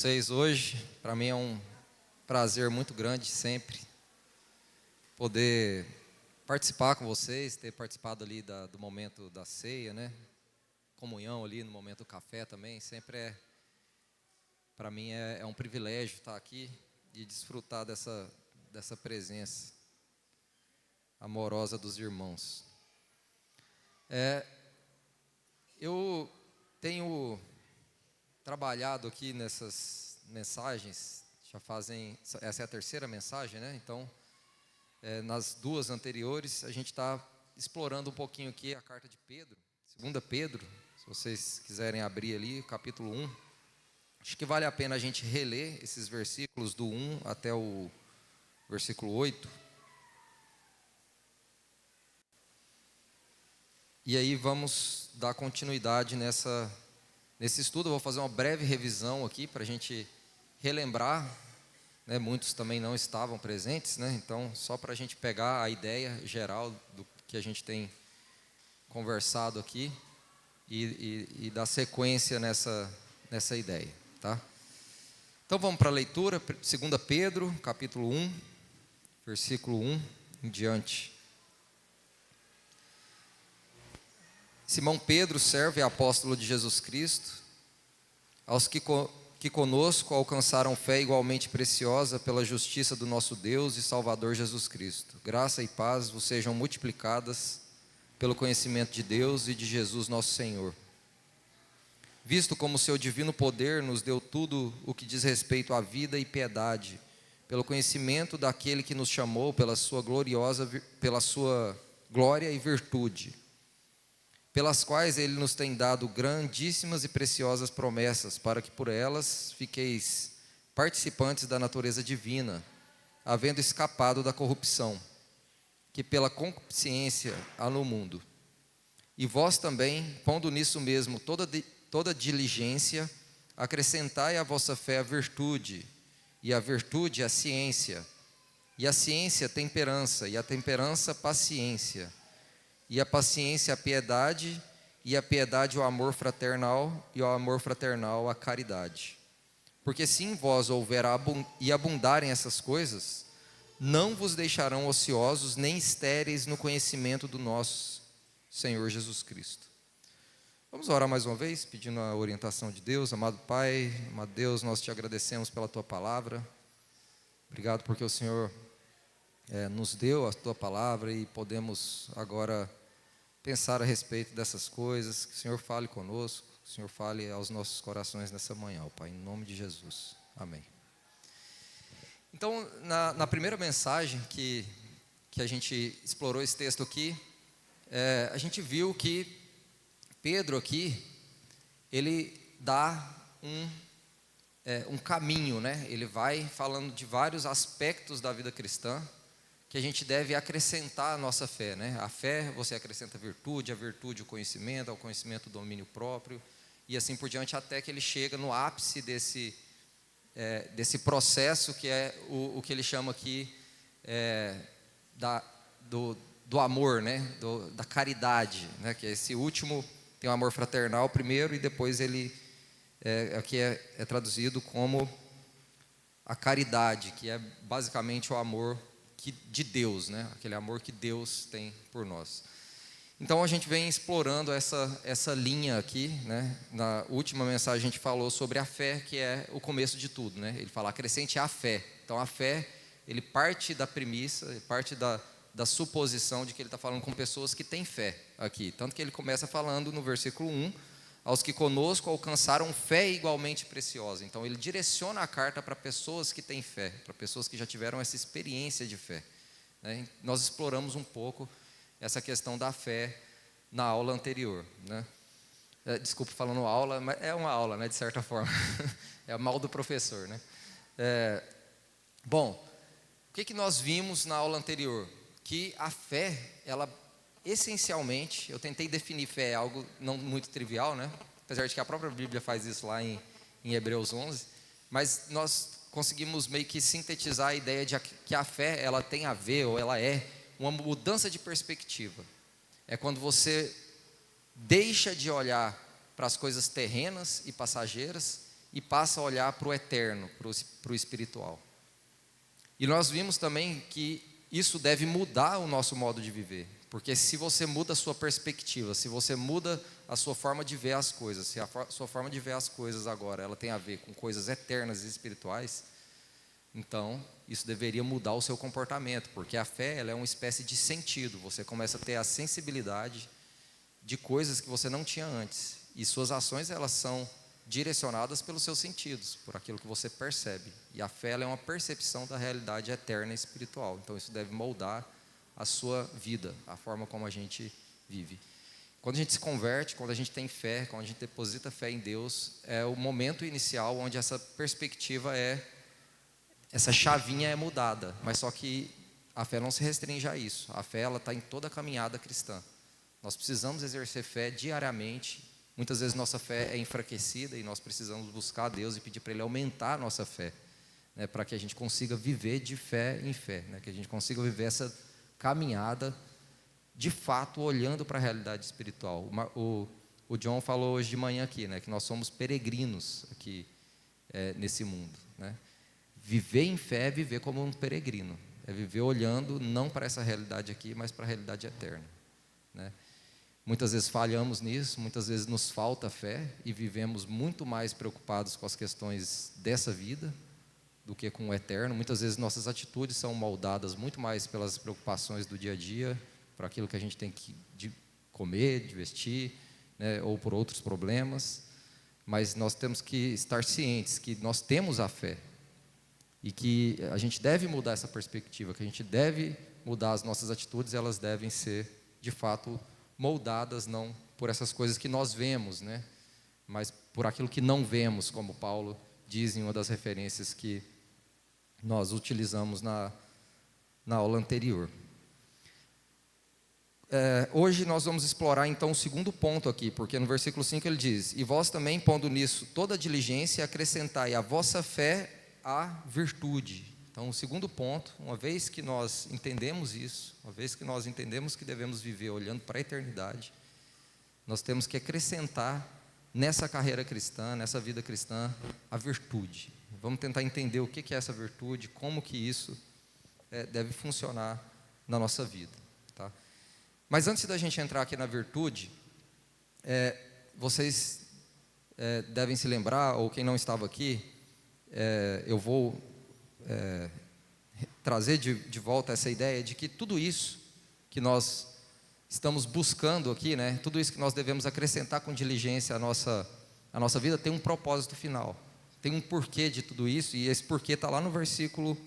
Vocês hoje, para mim é um prazer muito grande sempre poder participar com vocês, ter participado ali do momento da ceia, né? Comunhão ali no momento do café também, sempre para mim é um privilégio estar aqui e desfrutar dessa presença amorosa dos irmãos. Eu tenho trabalhado aqui nessas mensagens, essa é a terceira mensagem, né? Então, nas duas anteriores, a gente está explorando um pouquinho aqui a carta de Pedro, 2 Pedro, se vocês quiserem abrir ali, capítulo 1. Acho que vale a pena a gente reler esses versículos do 1 até o versículo 8. E aí vamos dar continuidade nesse estudo. Eu vou fazer uma breve revisão aqui para a gente relembrar, né? Muitos também não estavam presentes, né? Então, só para a gente pegar a ideia geral do que a gente tem conversado aqui e dar sequência nessa ideia, tá? Então vamos para a leitura, 2 Pedro, capítulo 1, versículo 1 em diante. Simão Pedro, servo e apóstolo de Jesus Cristo, aos que conosco alcançaram fé igualmente preciosa pela justiça do nosso Deus e Salvador Jesus Cristo. Graça e paz vos sejam multiplicadas pelo conhecimento de Deus e de Jesus nosso Senhor. Visto como seu divino poder nos deu tudo o que diz respeito à vida e piedade, pelo conhecimento daquele que nos chamou pela sua glória e virtude, pelas quais ele nos tem dado grandíssimas e preciosas promessas, para que por elas fiqueis participantes da natureza divina, havendo escapado da corrupção, que pela concupiscência há no mundo. E vós também, pondo nisso mesmo toda diligência, acrescentai à vossa fé a virtude, e a virtude a ciência, e a ciência a temperança, e a temperança paciência, e a paciência a piedade, e a piedade o amor fraternal, e o amor fraternal a caridade. Porque se em vós houver e abundarem essas coisas, não vos deixarão ociosos nem estéreis no conhecimento do nosso Senhor Jesus Cristo. Vamos orar mais uma vez, pedindo a orientação de Deus. Amado Pai, amado Deus, nós te agradecemos pela Tua palavra. Obrigado porque o Senhor nos deu a Tua palavra e podemos agora pensar a respeito dessas coisas. Que o Senhor fale conosco, que o Senhor fale aos nossos corações nessa manhã, ó Pai, em nome de Jesus, amém. Então, na primeira mensagem que a gente explorou esse texto aqui, a gente viu que Pedro aqui, ele dá um caminho, né? Ele vai falando de vários aspectos da vida cristã que a gente deve acrescentar à nossa fé, né? A fé, você acrescenta a virtude o conhecimento, ao conhecimento o domínio próprio, e assim por diante, até que ele chega no ápice desse processo, que é o que ele chama aqui do amor, né? Da caridade, né? Que é esse último, tem o amor fraternal primeiro, e depois ele aqui é traduzido como a caridade, que é basicamente o amor de Deus, né? Aquele amor que Deus tem por nós. Então a gente vem explorando essa linha aqui, né? Na última mensagem a gente falou sobre a fé, que é o começo de tudo, né? Ele fala, acrescente a fé. Então a fé, ele parte da premissa, ele parte da suposição de que ele está falando com pessoas que têm fé aqui. Tanto que ele começa falando no versículo 1, aos que conosco alcançaram fé igualmente preciosa. Então ele direciona a carta para pessoas que têm fé, para pessoas que já tiveram essa experiência de fé, né? Nós exploramos um pouco essa questão da fé na aula anterior, né? Desculpa falando aula, mas é uma aula, né, de certa forma. É mal do professor, né? Bom, o que nós vimos na aula anterior? Que a fé, ela essencialmente, eu tentei definir fé, algo não muito trivial, né? Apesar de que a própria Bíblia faz isso lá em Hebreus 11, mas nós conseguimos meio que sintetizar a ideia de que a fé, ela tem a ver, ou ela é uma mudança de perspectiva. É quando você deixa de olhar para as coisas terrenas e passageiras e passa a olhar para o eterno, para o espiritual. E nós vimos também que isso deve mudar o nosso modo de viver, porque se você muda a sua perspectiva, se você muda a sua forma de ver as coisas, se a sua forma de ver as coisas agora ela tem a ver com coisas eternas e espirituais, então isso deveria mudar o seu comportamento, porque a fé ela é uma espécie de sentido. Você começa a ter a sensibilidade de coisas que você não tinha antes, e suas ações elas são direcionadas pelos seus sentidos, por aquilo que você percebe. E a fé ela é uma percepção da realidade eterna e espiritual. Então isso deve moldar a sua vida, a forma como a gente vive. Quando a gente se converte, quando a gente tem fé, quando a gente deposita fé em Deus, é o momento inicial onde essa perspectiva essa chavinha é mudada. Mas só que a fé não se restringe a isso. A fé ela está em toda a caminhada cristã. Nós precisamos exercer fé diariamente. Muitas vezes nossa fé é enfraquecida e nós precisamos buscar a Deus e pedir para Ele aumentar a nossa fé, né, para que a gente consiga viver de fé em fé, né, que a gente consiga viver essa caminhada de fato olhando para a realidade espiritual. O John falou hoje de manhã aqui, né, que nós somos peregrinos aqui nesse mundo, né? Viver em fé é viver como um peregrino, é viver olhando não para essa realidade aqui, mas para a realidade eterna, né? Muitas vezes falhamos nisso, muitas vezes nos falta fé e vivemos muito mais preocupados com as questões dessa vida do que com o eterno. Muitas vezes nossas atitudes são moldadas muito mais pelas preocupações do dia a dia, por aquilo que a gente tem que comer, de vestir, né, ou por outros problemas. Mas nós temos que estar cientes que nós temos a fé e que a gente deve mudar essa perspectiva, que a gente deve mudar as nossas atitudes, elas devem ser de fato moldadas não por essas coisas que nós vemos, né, mas por aquilo que não vemos, como Paulo diz em uma das referências que nós utilizamos na aula anterior. Hoje nós vamos explorar então o segundo ponto aqui, porque no versículo 5 ele diz: e vós também, pondo nisso toda diligência, acrescentai à vossa fé a virtude. Então o segundo ponto, uma vez que nós entendemos isso, uma vez que nós entendemos que devemos viver olhando para a eternidade, nós temos que acrescentar nessa carreira cristã, nessa vida cristã, a virtude. Vamos tentar entender o que é essa virtude, como que isso deve funcionar na nossa vida, tá? Mas antes da gente entrar aqui na virtude, vocês devem se lembrar, ou quem não estava aqui, eu vou trazer de volta essa ideia de que tudo isso que nós estamos buscando aqui, né, tudo isso que nós devemos acrescentar com diligência à nossa vida, tem um propósito final, tem um porquê de tudo isso, e esse porquê está lá no versículo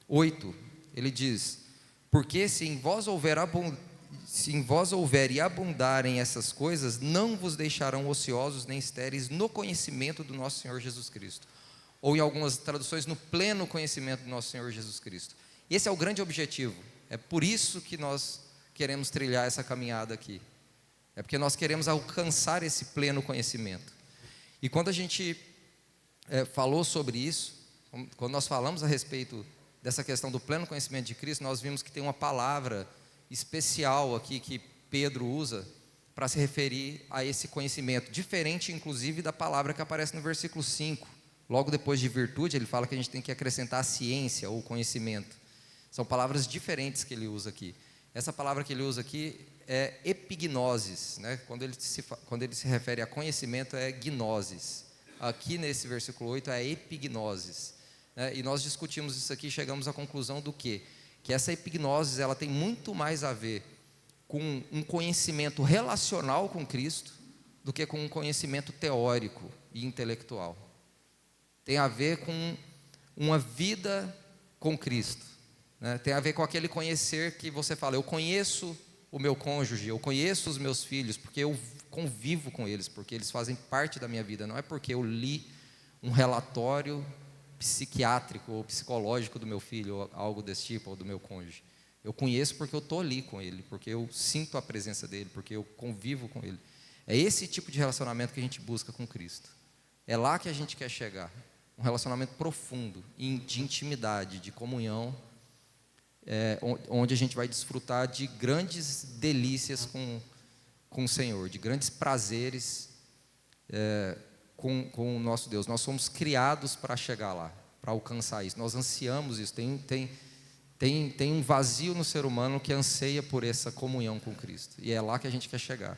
8, ele diz: porque se em vós houver e abundarem essas coisas, não vos deixarão ociosos nem estéreis no conhecimento do nosso Senhor Jesus Cristo. Ou em algumas traduções, no pleno conhecimento do nosso Senhor Jesus Cristo. Esse é o grande objetivo. É por isso que nós queremos trilhar essa caminhada aqui. É porque nós queremos alcançar esse pleno conhecimento. E quando a gente falou sobre isso, quando nós falamos a respeito dessa questão do pleno conhecimento de Cristo, nós vimos que tem uma palavra especial aqui que Pedro usa para se referir a esse conhecimento, diferente inclusive da palavra que aparece no versículo 5. Logo depois de virtude, ele fala que a gente tem que acrescentar a ciência ou conhecimento. São palavras diferentes que ele usa aqui. Essa palavra que ele usa aqui é epignosis, né? Quando ele se refere a conhecimento, é gnosis. Aqui nesse versículo 8 é epignosis, né? E nós discutimos isso aqui e chegamos à conclusão do quê? Que essa epignosis ela tem muito mais a ver com um conhecimento relacional com Cristo do que com um conhecimento teórico e intelectual. Tem a ver com uma vida com Cristo, né? Tem a ver com aquele conhecer que você fala: eu conheço o meu cônjuge, eu conheço os meus filhos, porque eu convivo com eles, porque eles fazem parte da minha vida. Não é porque eu li um relatório psiquiátrico ou psicológico do meu filho, ou algo desse tipo, ou do meu cônjuge. Eu conheço porque eu estou ali com ele, porque eu sinto a presença dele, porque eu convivo com ele. É esse tipo de relacionamento que a gente busca com Cristo. É lá que a gente quer chegar. Um relacionamento profundo, de intimidade, de comunhão, onde a gente vai desfrutar de grandes delícias com o Senhor, de grandes prazeres com o nosso Deus. Nós somos criados para chegar lá, para alcançar isso. Nós ansiamos isso. Tem um vazio no ser humano que anseia por essa comunhão com Cristo. E é lá que a gente quer chegar.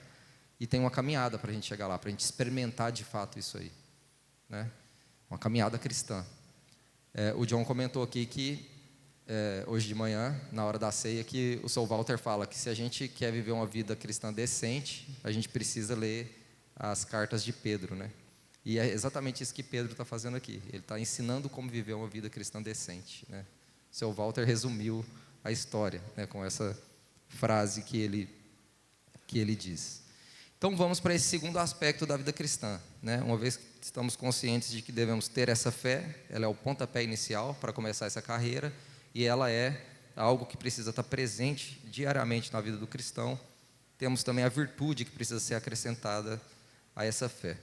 E tem uma caminhada para a gente chegar lá, para a gente experimentar de fato isso aí, né? Uma caminhada cristã. O John comentou aqui que, hoje de manhã, na hora da ceia, que o Sr. Walter fala que se a gente quer viver uma vida cristã decente, a gente precisa ler as cartas de Pedro, né? E é exatamente isso que Pedro está fazendo aqui. Ele está ensinando como viver uma vida cristã decente, né? O Sr. Walter resumiu a história, né, com essa frase que ele diz. Então vamos para esse segundo aspecto da vida cristã, né? Uma vez que estamos conscientes de que devemos ter essa fé, ela é o pontapé inicial para começar essa carreira, e ela é algo que precisa estar presente diariamente na vida do cristão. Temos também a virtude que precisa ser acrescentada a essa fé.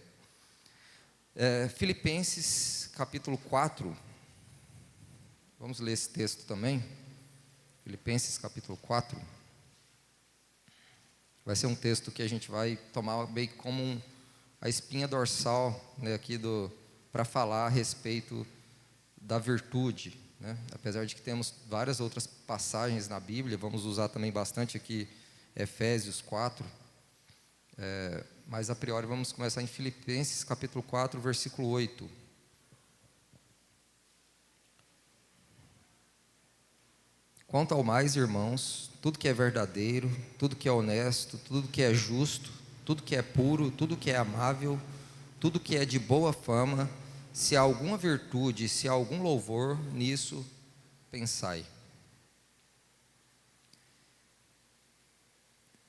Filipenses capítulo 4, vamos ler esse texto também. Filipenses capítulo 4. Vai ser um texto que a gente vai tomar meio como a espinha dorsal, né, aqui para falar a respeito da virtude, né? Apesar de que temos várias outras passagens na Bíblia, vamos usar também bastante aqui Efésios 4, mas a priori vamos começar em Filipenses capítulo 4, versículo 8. Quanto ao mais, irmãos, tudo que é verdadeiro, tudo que é honesto, tudo que é justo, tudo que é puro, tudo que é amável, tudo que é de boa fama, se há alguma virtude, se há algum louvor, nisso pensai.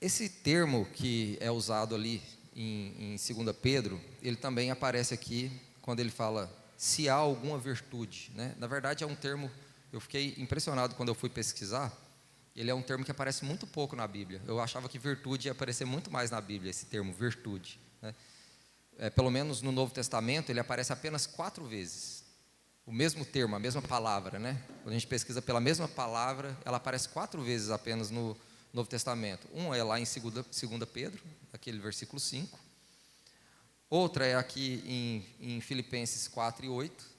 Esse termo que é usado ali em 2 Pedro, ele também aparece aqui quando ele fala se há alguma virtude, né? Na verdade é um termo, eu fiquei impressionado quando eu fui pesquisar. Ele é um termo que aparece muito pouco na Bíblia. Eu achava que virtude ia aparecer muito mais na Bíblia, esse termo, virtude, né? Pelo menos no Novo Testamento, ele aparece apenas 4 vezes. O mesmo termo, a mesma palavra, né? Quando a gente pesquisa pela mesma palavra, ela aparece 4 vezes apenas no Novo Testamento. Um é lá em 2 Pedro, aquele versículo 5. Outra é aqui em Filipenses 4 e 8.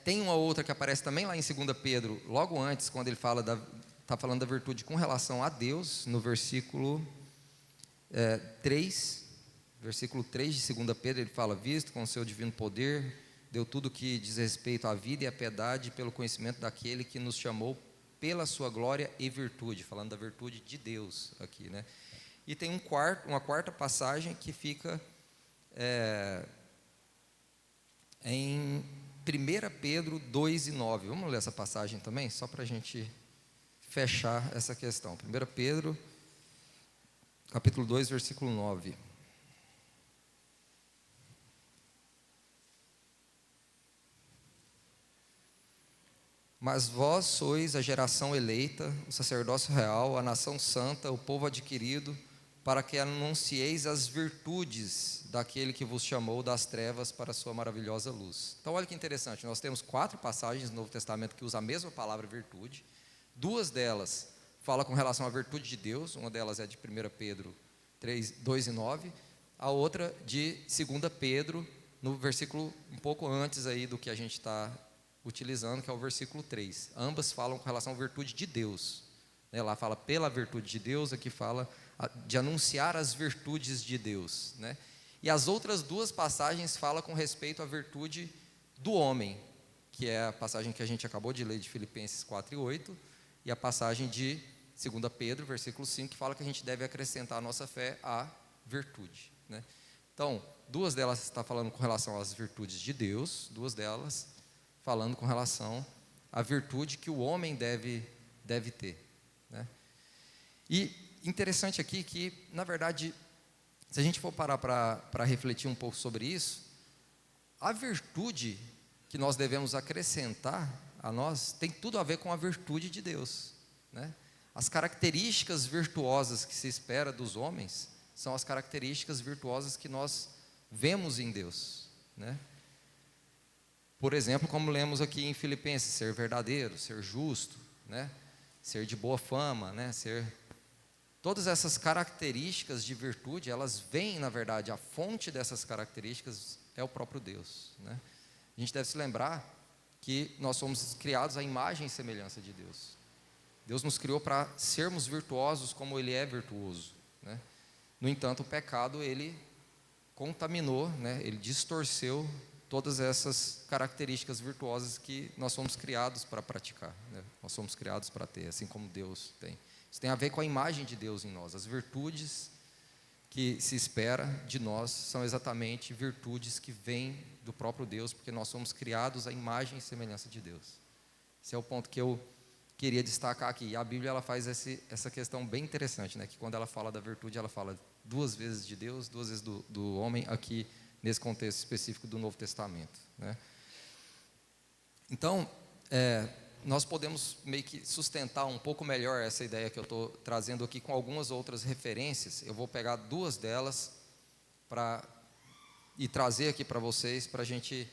Tem uma outra que aparece também lá em 2 Pedro, logo antes, quando ele está falando da virtude com relação a Deus, no versículo 3, versículo 3 de 2 Pedro, ele fala: visto com o seu divino poder, deu tudo que diz respeito à vida e à piedade, pelo conhecimento daquele que nos chamou pela sua glória e virtude, falando da virtude de Deus aqui, né? E tem uma quarta passagem que fica em 1 Pedro 2 e 9. Vamos ler essa passagem também, só para a gente fechar essa questão. 1 Pedro, capítulo 2, versículo 9. Mas vós sois a geração eleita, o sacerdócio real, a nação santa, o povo adquirido, para que anuncieis as virtudes daquele que vos chamou das trevas para a sua maravilhosa luz. Então olha que interessante, nós temos 4 passagens no Novo Testamento que usam a mesma palavra virtude. 2 delas falam com relação à virtude de Deus, uma delas é de 1 Pedro 3, 2 e 9, a outra de 2 Pedro, no versículo um pouco antes aí do que a gente está utilizando, que é o versículo 3. Ambas falam com relação à virtude de Deus, né? Lá fala pela virtude de Deus, aqui fala de anunciar as virtudes de Deus, né? E as outras 2 passagens falam com respeito à virtude do homem, que é a passagem que a gente acabou de ler de Filipenses 4 e 8, e a passagem de 2 Pedro, versículo 5, que fala que a gente deve acrescentar a nossa fé à virtude, né? Então, 2 delas estão falando com relação às virtudes de Deus, 2 delas falando com relação à virtude que o homem deve ter, né? E interessante aqui que, na verdade, se a gente for parar para refletir um pouco sobre isso, a virtude que nós devemos acrescentar a nós tem tudo a ver com a virtude de Deus, né? As características virtuosas que se espera dos homens são as características virtuosas que nós vemos em Deus, né? Por exemplo, como lemos aqui em Filipenses, ser verdadeiro, ser justo, né? Ser de boa fama, né? Ser todas essas características de virtude, elas vêm, na verdade, a fonte dessas características é o próprio Deus, né? A gente deve se lembrar que nós somos criados à imagem e semelhança de Deus. Deus nos criou para sermos virtuosos como Ele é virtuoso, né? No entanto, o pecado, ele contaminou, né? Ele distorceu todas essas características virtuosas que nós somos criados para praticar, né? Nós somos criados para ter, assim como Deus tem. Isso tem a ver com a imagem de Deus em nós. As virtudes que se espera de nós são exatamente virtudes que vêm do próprio Deus, porque nós somos criados à imagem e semelhança de Deus. Esse é o ponto que eu queria destacar aqui. E a Bíblia, ela faz essa questão bem interessante, né? Que quando ela fala da virtude, ela fala 2 vezes de Deus, 2 vezes do homem, aqui nesse contexto específico do Novo Testamento, né? Então, nós podemos meio que sustentar um pouco melhor essa ideia que eu estou trazendo aqui com algumas outras referências. Eu vou pegar 2 delas e trazer aqui para vocês, para a gente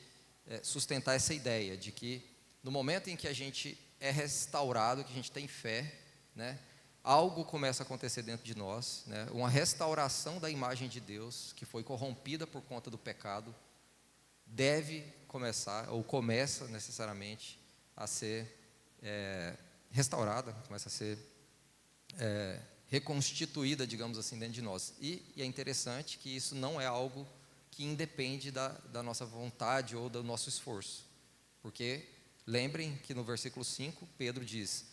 sustentar essa ideia de que no momento em que a gente é restaurado, que a gente tem fé, né, algo começa a acontecer dentro de nós, né, uma restauração da imagem de Deus, que foi corrompida por conta do pecado, deve começar, ou começa necessariamente, a ser restaurada, começa a ser reconstituída, digamos assim, dentro de nós. E é interessante que isso não é algo que independe da nossa vontade ou do nosso esforço, porque lembrem que no versículo 5, Pedro diz,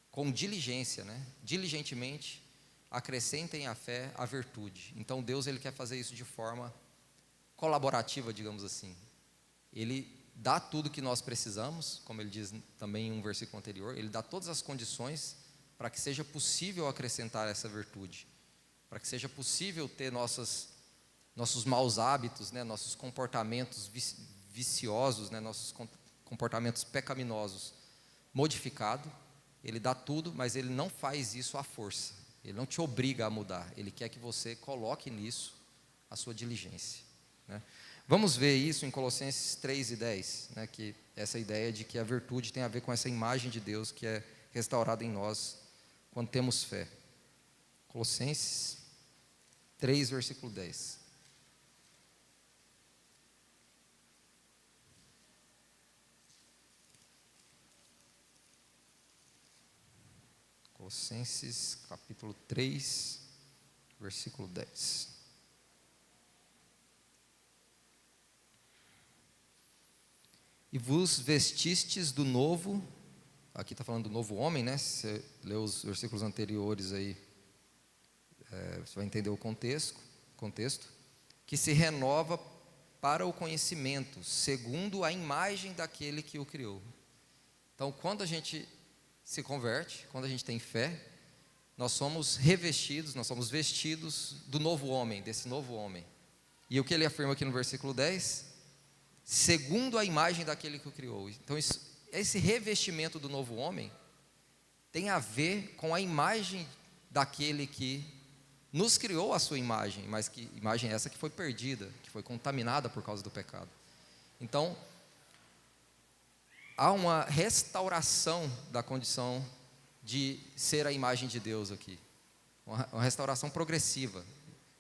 com diligência, né, diligentemente, acrescentem à fé a virtude. Então Deus, ele quer fazer isso de forma colaborativa, digamos assim. Ele dá tudo que nós precisamos, como ele diz também em um versículo anterior, ele dá todas as condições para que seja possível acrescentar essa virtude, para que seja possível ter nossos maus hábitos, né, nossos comportamentos viciosos, né, nossos comportamentos pecaminosos modificado. Ele dá tudo, mas ele não faz isso à força, ele não te obriga a mudar, ele quer que você coloque nisso a sua diligência, né? Vamos ver isso em Colossenses 3:10, né, que essa ideia de que a virtude tem a ver com essa imagem de Deus que é restaurada em nós quando temos fé. Colossenses 3, versículo 10. Colossenses capítulo 3, versículo 10. E vos vestistes do novo, aqui está falando do novo homem, né? Se você lê os versículos anteriores aí, você vai entender o contexto, que se renova para o conhecimento, segundo a imagem daquele que o criou. Então, quando a gente se converte, quando a gente tem fé, nós somos revestidos, nós somos vestidos do novo homem, desse novo homem. E o que ele afirma aqui no versículo 10? Segundo a imagem daquele que o criou. Então, esse revestimento do novo homem tem a ver com a imagem daquele que nos criou a sua imagem, mas que imagem essa que foi perdida, que foi contaminada por causa do pecado. Então, há uma restauração da condição de ser a imagem de Deus aqui, uma restauração progressiva.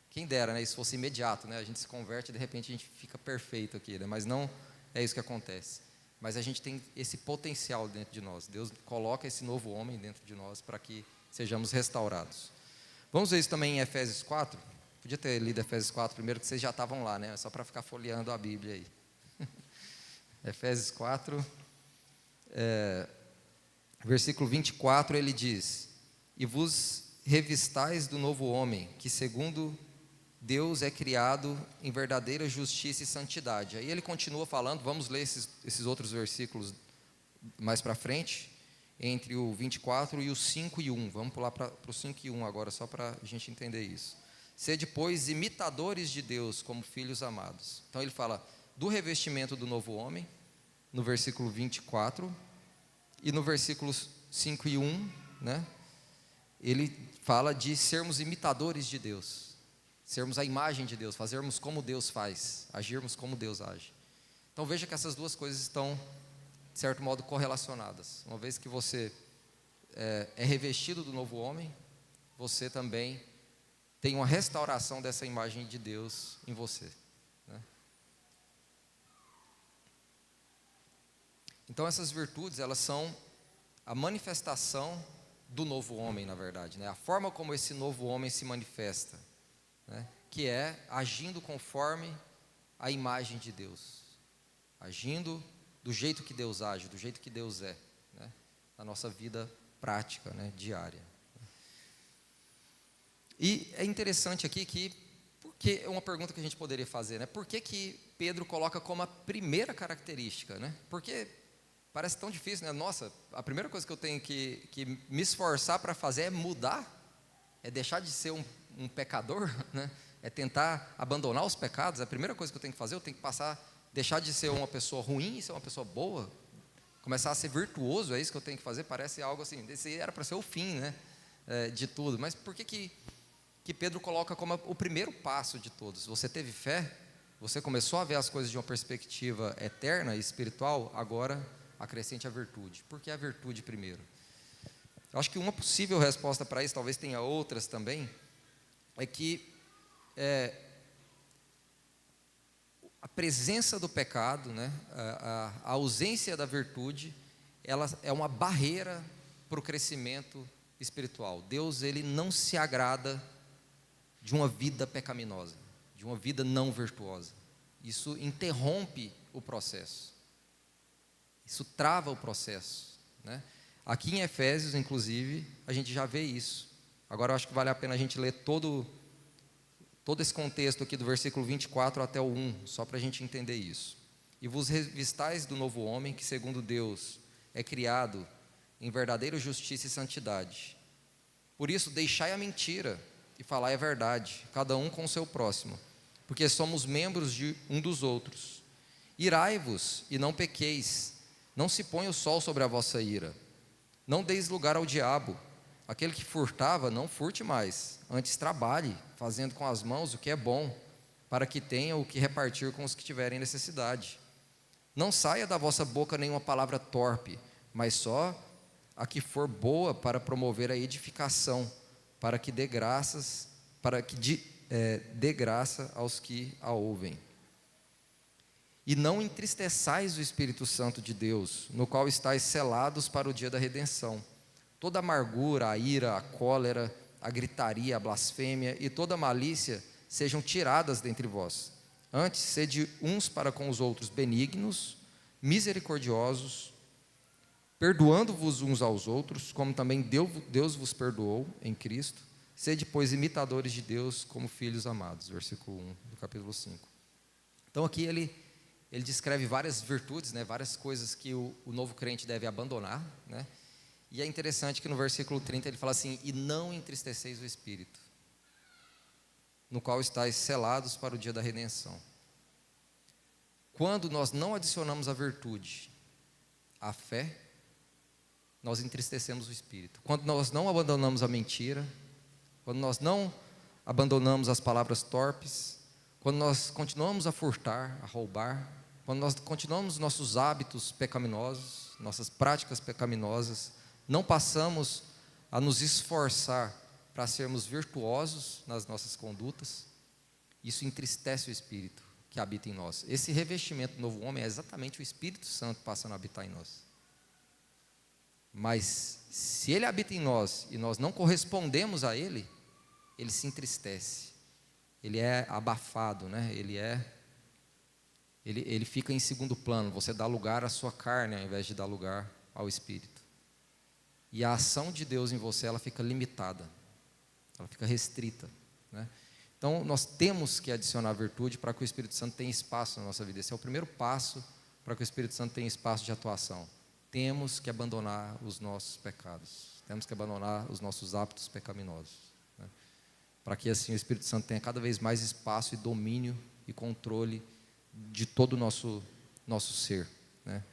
Quem dera, né, isso fosse imediato, né, a gente se converte e de repente a gente fica perfeito aqui, né, mas não é isso que acontece. Mas a gente tem esse potencial dentro de nós. Deus coloca esse novo homem dentro de nós para que sejamos restaurados. Vamos ver isso também em Efésios 4. Podia ter lido Efésios 4 primeiro, que vocês já estavam lá, né, só para ficar folheando a Bíblia aí. Efésios 4, versículo 24, ele diz: e vos revistais do novo homem, que segundo Deus é criado em verdadeira justiça e santidade. Aí ele continua falando, vamos ler esses outros versículos mais para frente, entre o 24 e o 5 e 1. Vamos pular para o 5 e 1 agora, só para a gente entender isso. Sede, pois, imitadores de Deus como filhos amados. Então ele fala do revestimento do novo homem, no versículo 24, e no versículos 5 e 1, né, ele fala de sermos imitadores de Deus, sermos a imagem de Deus, fazermos como Deus faz, agirmos como Deus age. Então veja que essas duas coisas estão, de certo modo, correlacionadas. Uma vez que você é revestido do novo homem, você também tem uma restauração dessa imagem de Deus em você, né? Então essas virtudes, elas são a manifestação do novo homem, na verdade, né? A forma como esse novo homem se manifesta, né? Que é agindo conforme a imagem de Deus, agindo do jeito que Deus age, do jeito que Deus é, né? Na nossa vida prática, né? Diária. E é interessante aqui porque é uma pergunta que a gente poderia fazer, né? Por que Pedro coloca como a primeira característica, né? Porque parece tão difícil, né? Nossa, a primeira coisa que eu tenho que me esforçar para fazer é mudar, é deixar de ser um pecador, né? É tentar abandonar os pecados. A primeira coisa que eu tenho que fazer, eu tenho que deixar de ser uma pessoa ruim e ser uma pessoa boa, começar a ser virtuoso, é isso que eu tenho que fazer. Parece algo assim, esse era para ser o fim, né? De tudo. Mas por que Pedro coloca como o primeiro passo de todos? Você teve fé, você começou a ver as coisas de uma perspectiva eterna e espiritual, agora acrescente a virtude. Por que a virtude primeiro? Eu acho que uma possível resposta para isso, talvez tenha outras também, é que a presença do pecado, né, a ausência da virtude, ela é uma barreira para o crescimento espiritual. Deus, ele não se agrada de uma vida pecaminosa, de uma vida não virtuosa. Isso interrompe o processo, isso trava o processo, né? Aqui em Efésios, inclusive, a gente já vê isso. Agora eu acho que vale a pena a gente ler todo esse contexto aqui do versículo 24 até o 1, só para a gente entender isso. E vos revistais do novo homem, que segundo Deus é criado em verdadeira justiça e santidade. Por isso deixai a mentira e falai a verdade, cada um com o seu próximo, porque somos membros de um dos outros. Irai-vos e não pequeis, não se ponha o sol sobre a vossa ira. Não deis lugar ao diabo. Aquele que furtava, não furte mais, antes trabalhe, fazendo com as mãos o que é bom, para que tenha o que repartir com os que tiverem necessidade. Não saia da vossa boca nenhuma palavra torpe, mas só a que for boa para promover a edificação, para que dê graça aos que a ouvem. E não entristeçais o Espírito Santo de Deus, no qual estáis selados para o dia da redenção. Toda amargura, a ira, a cólera, a gritaria, a blasfêmia e toda malícia sejam tiradas dentre vós. Antes, sede uns para com os outros benignos, misericordiosos, perdoando-vos uns aos outros, como também Deus vos perdoou em Cristo. Sede, pois, imitadores de Deus como filhos amados. Versículo 1 do capítulo 5. Então aqui ele descreve várias virtudes, né, várias coisas que o novo crente deve abandonar, né? E é interessante que no versículo 30 ele fala assim: e não entristeceis o Espírito, no qual estáis selados para o dia da redenção. Quando nós não adicionamos a virtude à fé, nós entristecemos o Espírito. Quando nós não abandonamos a mentira, quando nós não abandonamos as palavras torpes, quando nós continuamos a furtar, a roubar, quando nós continuamos nossos hábitos pecaminosos, nossas práticas pecaminosas, não passamos a nos esforçar para sermos virtuosos nas nossas condutas, isso entristece o Espírito que habita em nós. Esse revestimento do novo homem é exatamente o Espírito Santo passando a habitar em nós. Mas se ele habita em nós e nós não correspondemos a ele, ele se entristece, ele é abafado, né? Ele fica em segundo plano. Você dá lugar à sua carne ao invés de dar lugar ao Espírito. E a ação de Deus em você, ela fica limitada, ela fica restrita, né? Então nós temos que adicionar virtude para que o Espírito Santo tenha espaço na nossa vida. Esse é o primeiro passo para que o Espírito Santo tenha espaço de atuação. Temos que abandonar os nossos pecados, temos que abandonar os nossos hábitos pecaminosos, né? Para que assim o Espírito Santo tenha cada vez mais espaço e domínio e controle de todo o nosso ser, né?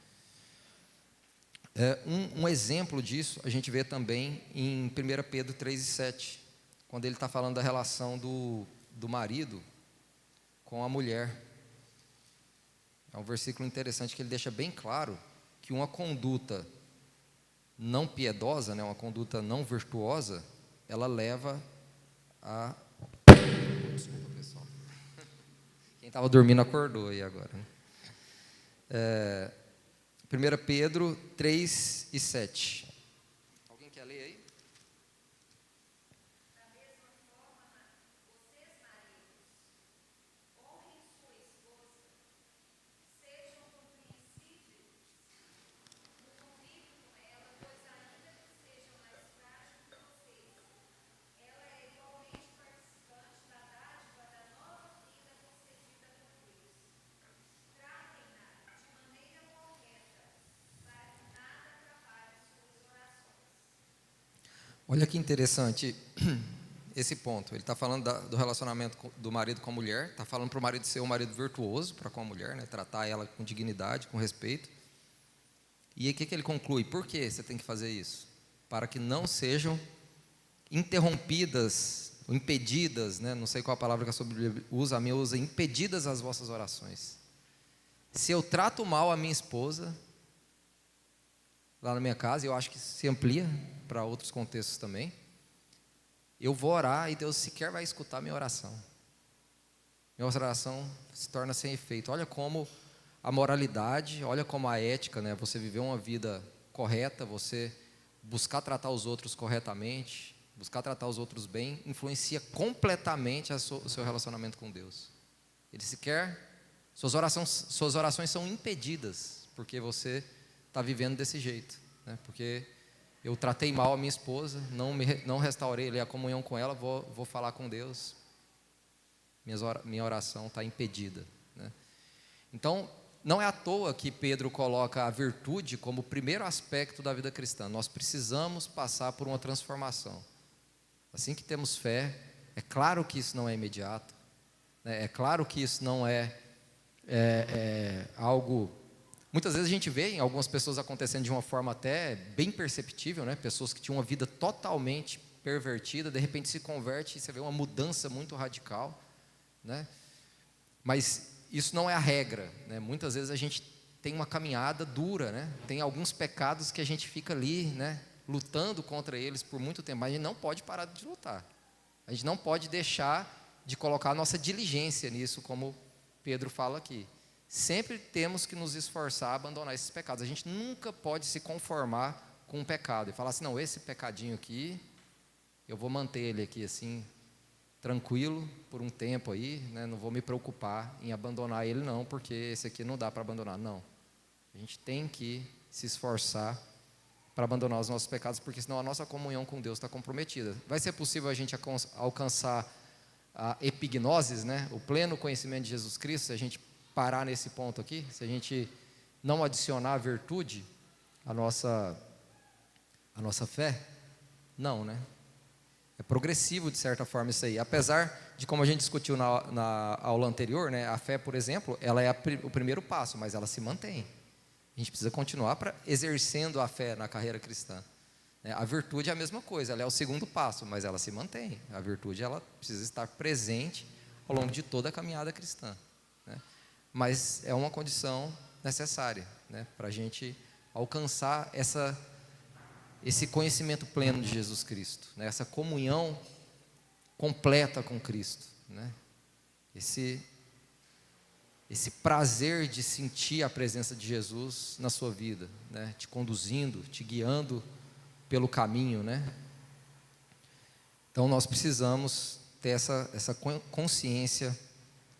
Um exemplo disso a gente vê também em 1 Pedro 3,7, quando ele está falando da relação do marido com a mulher. É um versículo interessante que ele deixa bem claro que uma conduta não piedosa, né, uma conduta não virtuosa, ela leva a... Desculpa, pessoal. Quem estava dormindo acordou aí agora, né? 1 Pedro 3:7. Alguém quer ler aí? Olha que interessante esse ponto. Ele está falando do relacionamento do marido com a mulher, está falando para o marido ser um marido virtuoso para com a mulher, né? Tratar ela com dignidade, com respeito. E aí o que ele conclui? Por que você tem que fazer isso? Para que não sejam interrompidas, ou impedidas, né? Não sei qual a palavra que a sua Bíblia usa, a minha usa impedidas as vossas orações. Se eu trato mal a minha esposa, lá na minha casa, eu acho que se amplia para outros contextos também, eu vou orar e Deus sequer vai escutar a minha oração. Minha oração se torna sem efeito. Olha como a moralidade, olha como a ética, né? Você viver uma vida correta, você buscar tratar os outros corretamente, buscar tratar os outros bem, influencia completamente o seu relacionamento com Deus. Ele sequer, suas orações são impedidas, porque você está vivendo desse jeito, né? Porque eu tratei mal a minha esposa, não restaurei ali a comunhão com ela, vou falar com Deus, minha oração está impedida, né? Então, não é à toa que Pedro coloca a virtude como o primeiro aspecto da vida cristã. Nós precisamos passar por uma transformação. Assim que temos fé, é claro que isso não é imediato, né? É claro que isso não é algo... Muitas vezes a gente vê em algumas pessoas acontecendo de uma forma até bem perceptível, né? Pessoas que tinham uma vida totalmente pervertida, de repente se converte e você vê uma mudança muito radical, né? Mas isso não é a regra, né? Muitas vezes a gente tem uma caminhada dura, né? Tem alguns pecados que a gente fica ali, né, lutando contra eles por muito tempo, mas a gente não pode parar de lutar. A gente não pode deixar de colocar a nossa diligência nisso, como Pedro fala aqui. Sempre temos que nos esforçar a abandonar esses pecados. A gente nunca pode se conformar com um pecado e falar assim, não, esse pecadinho aqui, eu vou manter ele aqui assim, tranquilo, por um tempo aí, né? Não vou me preocupar em abandonar ele não, porque esse aqui não dá para abandonar. Não, a gente tem que se esforçar para abandonar os nossos pecados, porque senão a nossa comunhão com Deus está comprometida. Vai ser possível a gente alcançar a epignosis, né? O pleno conhecimento de Jesus Cristo, se a gente parar nesse ponto aqui, se a gente não adicionar a virtude à nossa fé? Não, né? É progressivo de certa forma isso aí, apesar de, como a gente discutiu na aula anterior, né, a fé, por exemplo, ela é o primeiro passo, mas ela se mantém. A gente precisa continuar exercendo a fé na carreira cristã, né? A virtude é a mesma coisa, ela é o segundo passo, mas ela se mantém. A virtude, ela precisa estar presente ao longo de toda a caminhada cristã, né? Mas é uma condição necessária, né, para a gente alcançar esse conhecimento pleno de Jesus Cristo, né, essa comunhão completa com Cristo, né, esse prazer de sentir a presença de Jesus na sua vida, né, te conduzindo, te guiando pelo caminho, né. Então nós precisamos ter essa consciência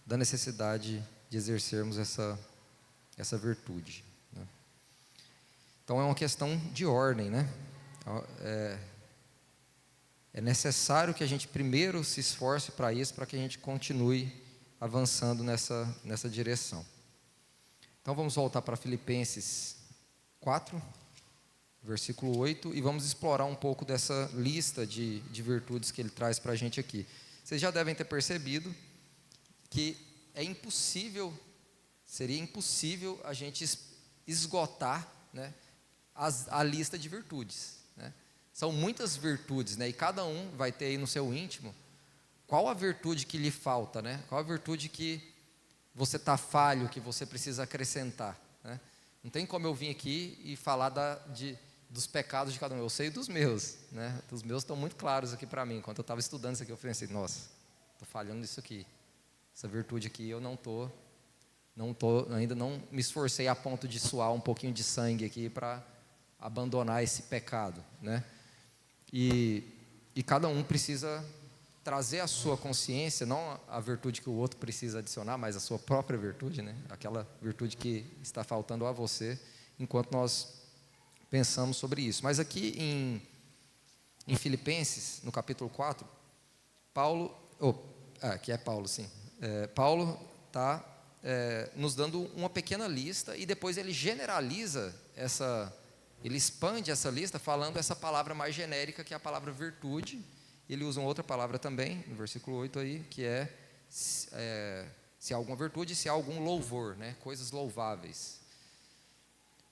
da necessidade de exercermos essa virtude, né? Então é uma questão de ordem, né? É necessário que a gente primeiro se esforce para isso, para que a gente continue avançando nessa direção. Então vamos voltar para Filipenses 4, versículo 8, e vamos explorar um pouco dessa lista de virtudes que ele traz para a gente aqui. Vocês já devem ter percebido que seria impossível a gente esgotar, né, a lista de virtudes, né? São muitas virtudes, né, e cada um vai ter aí no seu íntimo qual a virtude que lhe falta, né? Qual a virtude que você está falho, que você precisa acrescentar, né? Não tem como eu vir aqui e falar dos pecados de cada um. Eu sei dos meus, né? Os meus estão muito claros aqui para mim. Enquanto eu estava estudando isso aqui, eu pensei, nossa, estou falhando nisso aqui. Essa virtude aqui eu ainda não me esforcei a ponto de suar um pouquinho de sangue aqui para abandonar esse pecado, né? E cada um precisa trazer a sua consciência, não a virtude que o outro precisa adicionar, mas a sua própria virtude, né? Aquela virtude que está faltando a você, enquanto nós pensamos sobre isso. Mas aqui em Filipenses, no capítulo 4, Paulo, que é Paulo, sim, Paulo está nos dando uma pequena lista, e depois ele generaliza ele expande essa lista falando essa palavra mais genérica, que é a palavra virtude. Ele usa uma outra palavra também, no versículo 8 aí, que se há alguma virtude, se há algum louvor, né? Coisas louváveis.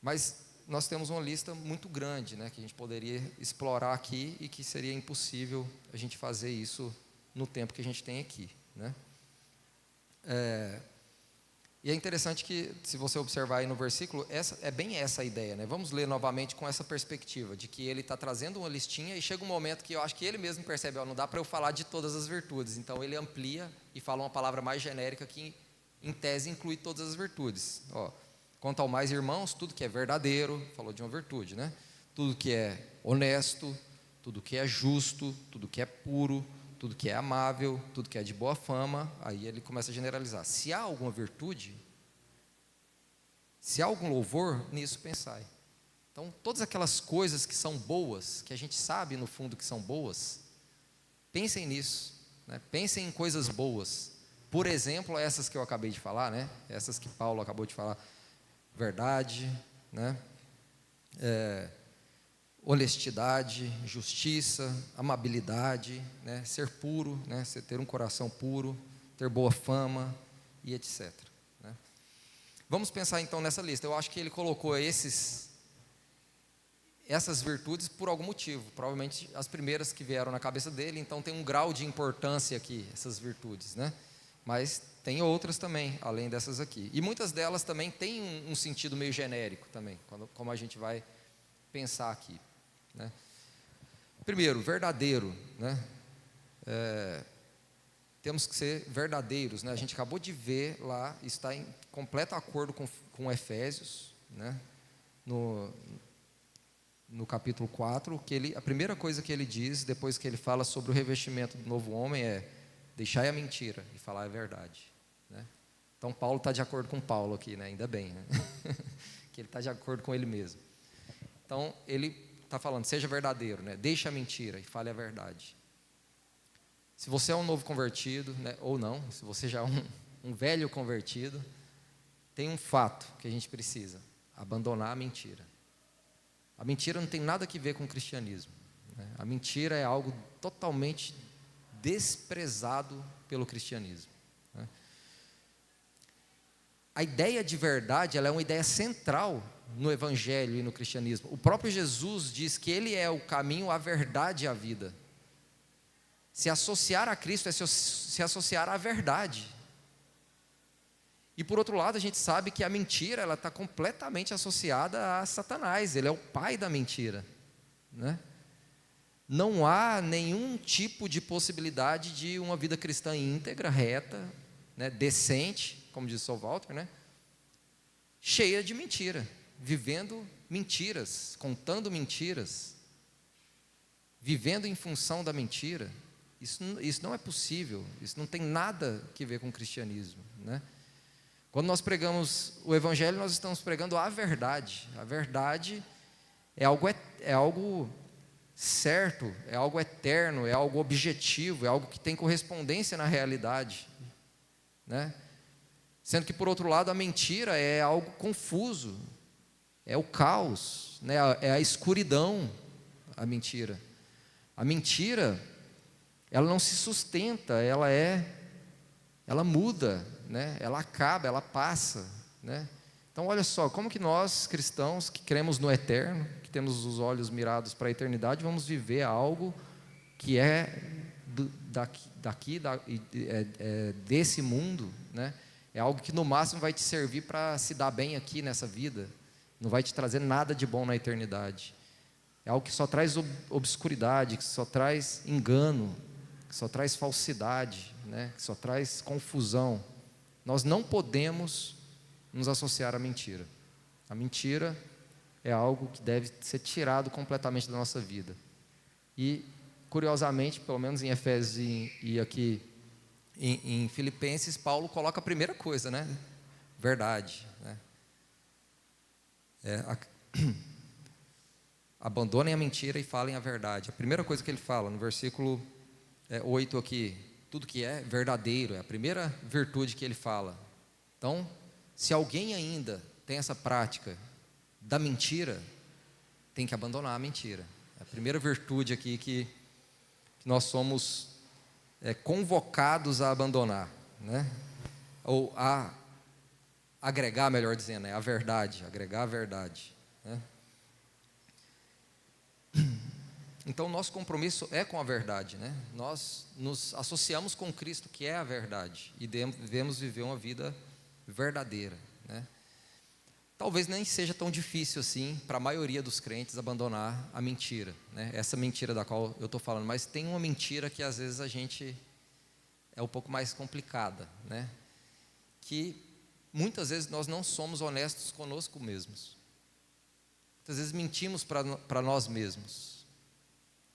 Mas nós temos uma lista muito grande, né, que a gente poderia explorar aqui, e que seria impossível a gente fazer isso no tempo que a gente tem aqui, né? E é interessante que, se você observar aí no versículo, é bem essa a ideia, né? Vamos ler novamente com essa perspectiva, de que ele está trazendo uma listinha, e chega um momento que eu acho que ele mesmo percebe, não dá para eu falar de todas as virtudes, então ele amplia e fala uma palavra mais genérica que, em tese, inclui todas as virtudes. Quanto ao mais, irmãos, tudo que é verdadeiro, falou de uma virtude, né? Tudo que é honesto, tudo que é justo, tudo que é puro, tudo que é amável, tudo que é de boa fama. Aí ele começa a generalizar. Se há alguma virtude, se há algum louvor, nisso pensai. Então, todas aquelas coisas que são boas, que a gente sabe no fundo que são boas, pensem nisso, né? Pensem em coisas boas. Por exemplo, essas que eu acabei de falar, né? Essas que Paulo acabou de falar. Verdade, né? Honestidade, justiça, amabilidade, né? Ser puro, né? Ter um coração puro, ter boa fama e etc, né? Vamos pensar então nessa lista. Eu acho que ele colocou essas virtudes por algum motivo, provavelmente as primeiras que vieram na cabeça dele, então tem um grau de importância aqui, essas virtudes, né? Mas tem outras também, além dessas aqui, e muitas delas também têm um sentido meio genérico também, como a gente vai pensar aqui, né? Primeiro, verdadeiro, né? Temos que ser verdadeiros, né? A gente acabou de ver lá, está em completo acordo com Efésios, né? No capítulo 4, a primeira coisa que ele diz, depois que ele fala sobre o revestimento do novo homem, deixai a mentira e falar a verdade, né? Então Paulo está de acordo com Paulo aqui, né? Ainda bem, né? Que ele está de acordo com ele mesmo. Então ele está falando, seja verdadeiro, né? Deixe a mentira e fale a verdade. Se você é um novo convertido, né? Ou não, se você já é um velho convertido, tem um fato que a gente precisa: abandonar a mentira. A mentira não tem nada a ver com o cristianismo, né? A mentira é algo totalmente desprezado pelo cristianismo, né? A ideia de verdade, ela é uma ideia central no evangelho e no cristianismo. O próprio Jesus diz que ele é o caminho, a verdade e a vida. Se associar a Cristo é se associar à verdade. E por outro lado, a gente sabe que a mentira, ela está completamente associada a Satanás. Ele é o pai da mentira, né? Não há nenhum tipo de possibilidade de uma vida cristã íntegra, reta, né, decente, como diz o Walter, né, cheia de mentira, vivendo mentiras, contando mentiras, vivendo em função da mentira. Isso não é possível, isso não tem nada a ver com o cristianismo, né? Quando nós pregamos o evangelho, nós estamos pregando a verdade. A verdade é algo certo, é algo eterno, é algo objetivo, é algo que tem correspondência na realidade, né? Sendo que, por outro lado, a mentira é algo confuso, é o caos, né? É a escuridão, a mentira. A mentira, ela não se sustenta, ela muda, né? Ela acaba, ela passa, né? Então olha só, como que nós cristãos que cremos no eterno, que temos os olhos mirados para a eternidade, vamos viver algo que é desse mundo, né? É algo que no máximo vai te servir para se dar bem aqui nessa vida, não vai te trazer nada de bom na eternidade. É algo que só traz obscuridade, que só traz engano, que só traz falsidade, né? Que só traz confusão. Nós não podemos nos associar à mentira. A mentira é algo que deve ser tirado completamente da nossa vida. E, curiosamente, pelo menos em Efésios e aqui em Filipenses, Paulo coloca a primeira coisa, né? Verdade, né? Abandonem a mentira e falem a verdade. A primeira coisa que ele fala no versículo 8 aqui, tudo que é verdadeiro, é a primeira virtude que ele fala. Então, se alguém ainda tem essa prática da mentira, tem que abandonar a mentira. É a primeira virtude aqui que nós somos convocados a abandonar, né? Ou a agregar, melhor dizendo, a verdade, agregar a verdade, né? Então, o nosso compromisso é com a verdade, né? Nós nos associamos com Cristo, que é a verdade, e devemos viver uma vida verdadeira, né? Talvez nem seja tão difícil assim para a maioria dos crentes abandonar a mentira, né? Essa mentira da qual eu estou falando, mas tem uma mentira que às vezes a gente é um pouco mais complicada, né? Que muitas vezes nós não somos honestos conosco mesmos. Muitas vezes mentimos para nós mesmos.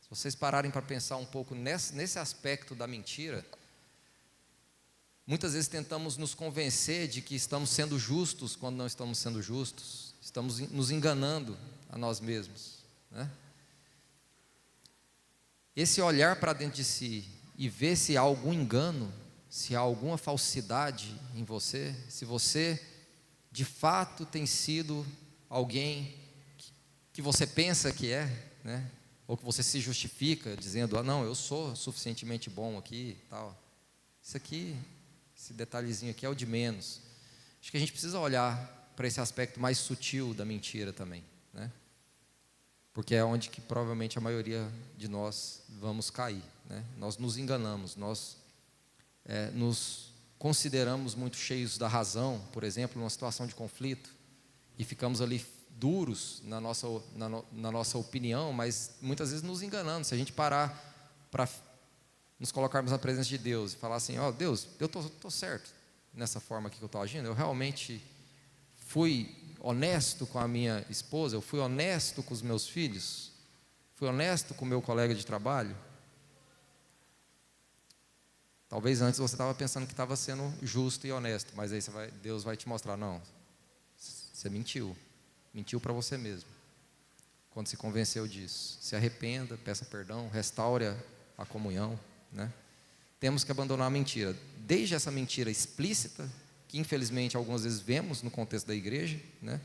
Se vocês pararem para pensar um pouco nesse aspecto da mentira, muitas vezes tentamos nos convencer de que estamos sendo justos quando não estamos sendo justos, estamos nos enganando a nós mesmos, né? Esse olhar para dentro de si e ver se há algum engano, se há alguma falsidade em você, se você de fato tem sido alguém que você pensa que é, né? Ou que você se justifica dizendo, não, eu sou suficientemente bom aqui e tal. Isso aqui, esse detalhezinho aqui é o de menos. Acho que a gente precisa olhar para esse aspecto mais sutil da mentira também, né? Porque é onde que provavelmente a maioria de nós vamos cair, né? Nós nos enganamos, nós nos consideramos muito cheios da razão, por exemplo, numa situação de conflito, e ficamos ali duros na nossa opinião, mas muitas vezes nos enganando. Se a gente parar para nos colocarmos na presença de Deus e falar assim, Deus, eu estou certo nessa forma aqui que eu estou agindo, eu realmente fui honesto com a minha esposa, eu fui honesto com os meus filhos, fui honesto com o meu colega de trabalho. Talvez antes você estava pensando que estava sendo justo e honesto, mas aí Deus vai te mostrar, não, você mentiu para você mesmo, quando se convenceu disso. Se arrependa, peça perdão, restaure a comunhão, né? Temos que abandonar a mentira, desde essa mentira explícita, que infelizmente algumas vezes vemos no contexto da igreja, né?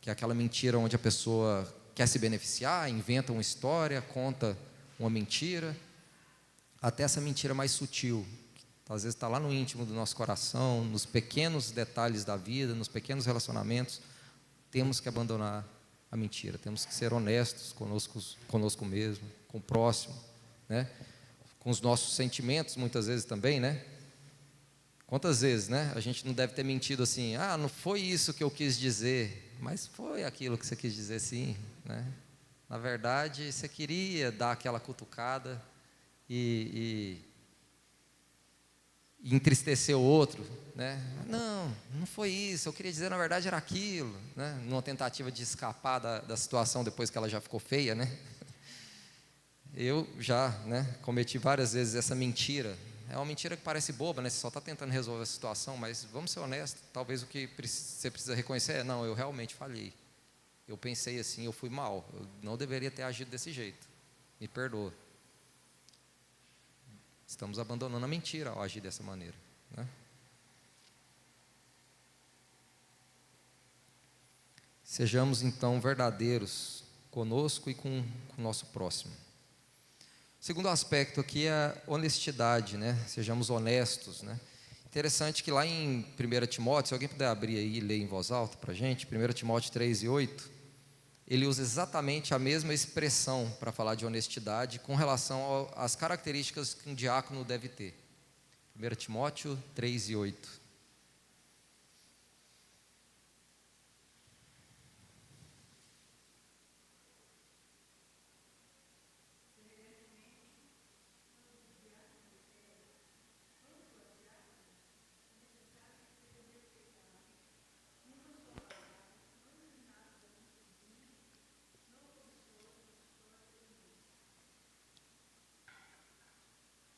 Que é aquela mentira onde a pessoa quer se beneficiar, inventa uma história, conta uma mentira, até essa mentira mais sutil, que às vezes está lá no íntimo do nosso coração, nos pequenos detalhes da vida, nos pequenos relacionamentos. Temos que abandonar a mentira, temos que ser honestos conosco mesmo, com o próximo, né? Com os nossos sentimentos, muitas vezes também, né? Quantas vezes, né? A gente não deve ter mentido assim, não foi isso que eu quis dizer, mas foi aquilo que você quis dizer sim, né? Na verdade, você queria dar aquela cutucada e entristecer o outro, né? Não foi isso, eu queria dizer, na verdade era aquilo, né? Numa tentativa de escapar da situação depois que ela já ficou feia, né? Eu já, né, cometi várias vezes essa mentira. É uma mentira que parece boba, né? Você só está tentando resolver a situação, mas vamos ser honestos, talvez o que você precisa reconhecer é, não, eu realmente falhei, eu pensei assim, eu fui mal, eu não deveria ter agido desse jeito, me perdoa. Estamos abandonando a mentira ao agir dessa maneira, né? Sejamos então verdadeiros conosco e com o nosso próximo. O segundo aspecto aqui é a honestidade, né? Sejamos honestos, né? Interessante que lá em 1 Timóteo, se alguém puder abrir aí e ler em voz alta para a gente, 1 Timóteo 3:8, ele usa exatamente a mesma expressão para falar de honestidade com relação às características que um diácono deve ter. 1 Timóteo 3:8.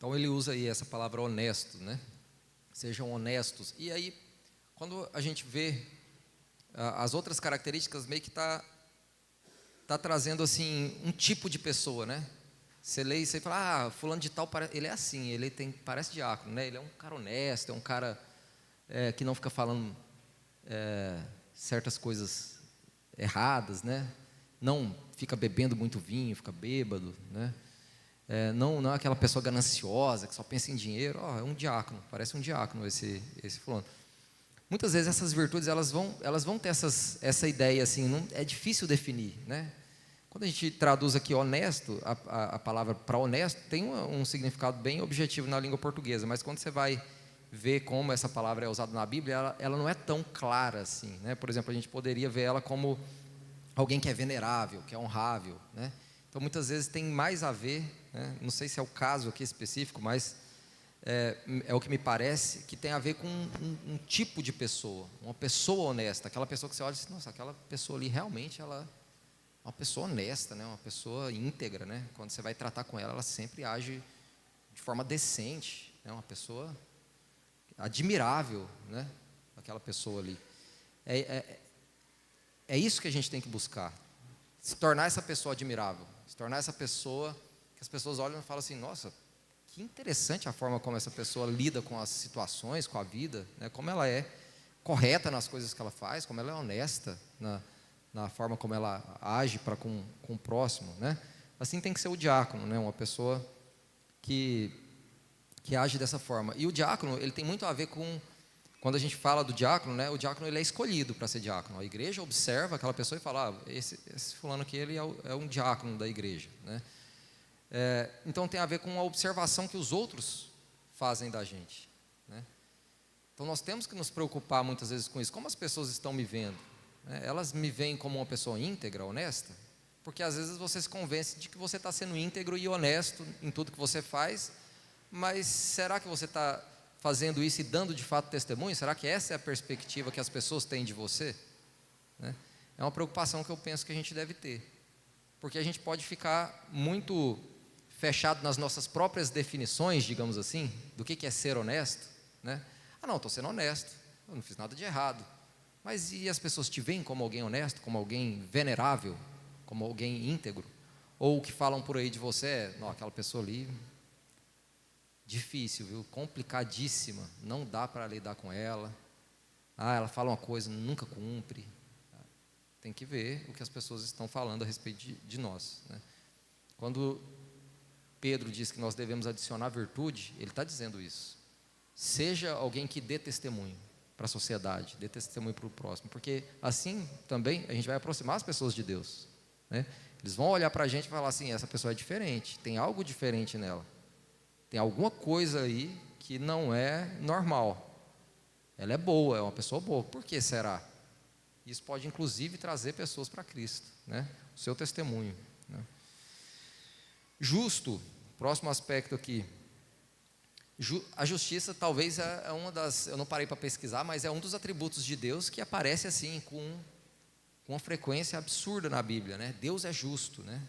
Então ele usa aí essa palavra honesto, né? Sejam honestos. E aí, quando a gente vê as outras características, meio que tá trazendo assim um tipo de pessoa, né? Você lê e você fala, fulano de tal, ele é assim, parece diácono, né? Ele é um cara honesto, é um cara que não fica falando certas coisas erradas, né? Não fica bebendo muito vinho, fica bêbado, né? Não é aquela pessoa gananciosa que só pensa em dinheiro. É um diácono, parece um diácono esse fulano. Muitas vezes essas virtudes elas vão ter essa ideia assim, não, é difícil definir, né? Quando a gente traduz aqui honesto, a palavra para honesto tem um significado bem objetivo na língua portuguesa, mas quando você vai ver como essa palavra é usada na Bíblia, ela não é tão clara assim, né? Por exemplo, a gente poderia ver ela como alguém que é venerável, que é honrável, né? Então muitas vezes tem mais a ver, né? Não sei se é o caso aqui específico, mas é o que me parece, que tem a ver com um tipo de pessoa, uma pessoa honesta, aquela pessoa que você olha e diz, nossa, aquela pessoa ali realmente ela é uma pessoa honesta, né? Uma pessoa íntegra, né? Quando você vai tratar com ela, ela sempre age de forma decente, né? Uma pessoa admirável, né? Aquela pessoa ali. É isso que a gente tem que buscar, se tornar essa pessoa admirável, se tornar essa pessoa que as pessoas olham e falam assim, nossa, que interessante a forma como essa pessoa lida com as situações, com a vida, né? Como ela é correta nas coisas que ela faz, como ela é honesta na forma como ela age para com o próximo, né? Assim tem que ser o diácono, né? Uma pessoa que age dessa forma. E o diácono, ele tem muito a ver com, quando a gente fala do diácono, né? O diácono ele é escolhido para ser diácono. A igreja observa aquela pessoa e fala, esse fulano aqui ele é um diácono da igreja, né? Então tem a ver com a observação que os outros fazem da gente, né? Então nós temos que nos preocupar muitas vezes com isso. Como as pessoas estão me vendo, né? Elas me veem como uma pessoa íntegra, honesta? Porque às vezes você se convence de que você está sendo íntegro e honesto em tudo que você faz, mas será que você está fazendo isso e dando de fato testemunho? Será que essa é a perspectiva que as pessoas têm de você, né? É uma preocupação que eu penso que a gente deve ter, porque a gente pode ficar muito fechado nas nossas próprias definições, digamos assim, do que é ser honesto, né? Não, estou sendo honesto, eu não fiz nada de errado. Mas e as pessoas te veem como alguém honesto, como alguém venerável, como alguém íntegro? Ou o que falam por aí de você não, aquela pessoa ali, difícil, viu? Complicadíssima, não dá para lidar com ela. Ela fala uma coisa, nunca cumpre. Tem que ver o que as pessoas estão falando a respeito de nós, né? Quando Pedro diz que nós devemos adicionar virtude, ele está dizendo isso. Seja alguém que dê testemunho para a sociedade, dê testemunho para o próximo, porque assim também a gente vai aproximar as pessoas de Deus, né? Eles vão olhar para a gente e falar assim, essa pessoa é diferente, tem algo diferente nela, tem alguma coisa aí que não é normal, ela é boa, é uma pessoa boa, por que será? Isso pode inclusive trazer pessoas para Cristo, né? O seu testemunho, né? Justo, próximo aspecto aqui. A justiça talvez é uma das, eu não parei para pesquisar, mas é um dos atributos de Deus que aparece assim com uma frequência absurda na Bíblia, né? Deus é justo, né?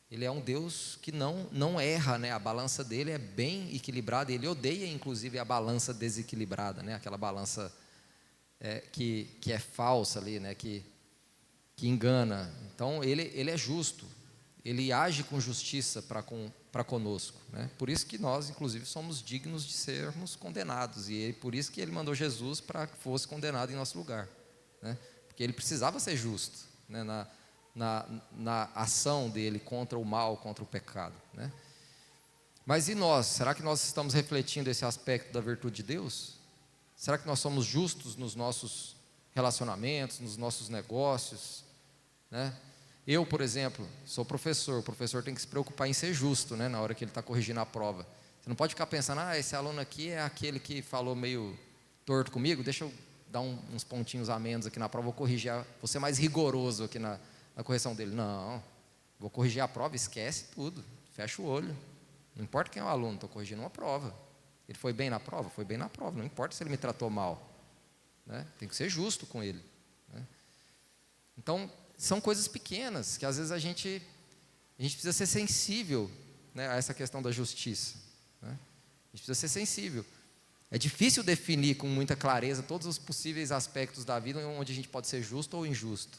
Ele é um Deus que não erra, né? A balança dele é bem equilibrada. Ele odeia inclusive a balança desequilibrada, né? Aquela balança que é falsa ali, né? Que engana. Então ele é justo. Ele age com justiça para conosco, né? Por isso que nós, inclusive, somos dignos de sermos condenados, e por isso que ele mandou Jesus para que fosse condenado em nosso lugar, né? Porque ele precisava ser justo, né? Na ação dele contra o mal, contra o pecado, né? Mas e nós? Será que nós estamos refletindo esse aspecto da virtude de Deus? Será que nós somos justos nos nossos relacionamentos, nos nossos negócios, né? Eu, por exemplo, sou professor. O professor tem que se preocupar em ser justo, né, na hora que ele está corrigindo a prova. Você não pode ficar pensando, esse aluno aqui é aquele que falou meio torto comigo, deixa eu dar uns pontinhos a menos aqui na prova, vou corrigir, vou ser mais rigoroso aqui na correção dele. Não, vou corrigir a prova, esquece tudo, fecha o olho. Não importa quem é o aluno, estou corrigindo uma prova. Ele foi bem na prova? Foi bem na prova, não importa se ele me tratou mal, né? Tem que ser justo com ele, né? Então, são coisas pequenas que às vezes a gente precisa ser sensível, né, a essa questão da justiça, né? A gente precisa ser sensível. É difícil definir com muita clareza todos os possíveis aspectos da vida onde a gente pode ser justo ou injusto,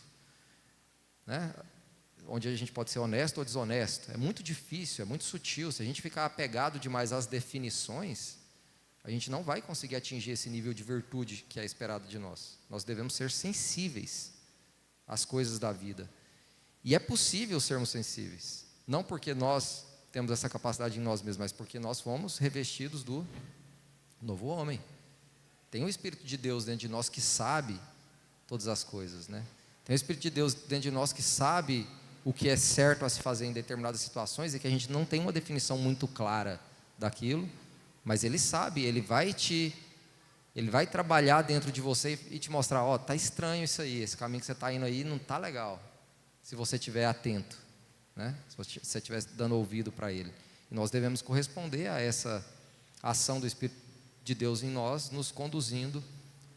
né? Onde a gente pode ser honesto ou desonesto. É muito difícil, é muito sutil. Se a gente ficar apegado demais às definições, a gente não vai conseguir atingir esse nível de virtude que é esperado de nós. Nós devemos ser sensíveis às coisas da vida. E é possível sermos sensíveis, não porque nós temos essa capacidade em nós mesmos, mas porque nós fomos revestidos do novo homem. Tem o Espírito de Deus dentro de nós que sabe todas as coisas, né? Tem o Espírito de Deus dentro de nós que sabe o que é certo a se fazer em determinadas situações, e que a gente não tem uma definição muito clara daquilo, mas Ele sabe, Ele vai trabalhar dentro de você e te mostrar, ó, tá estranho isso aí, esse caminho que você está indo aí não tá legal, se você estiver atento, né? Se você estiver dando ouvido para Ele. E nós devemos corresponder a essa ação do Espírito de Deus em nós, nos conduzindo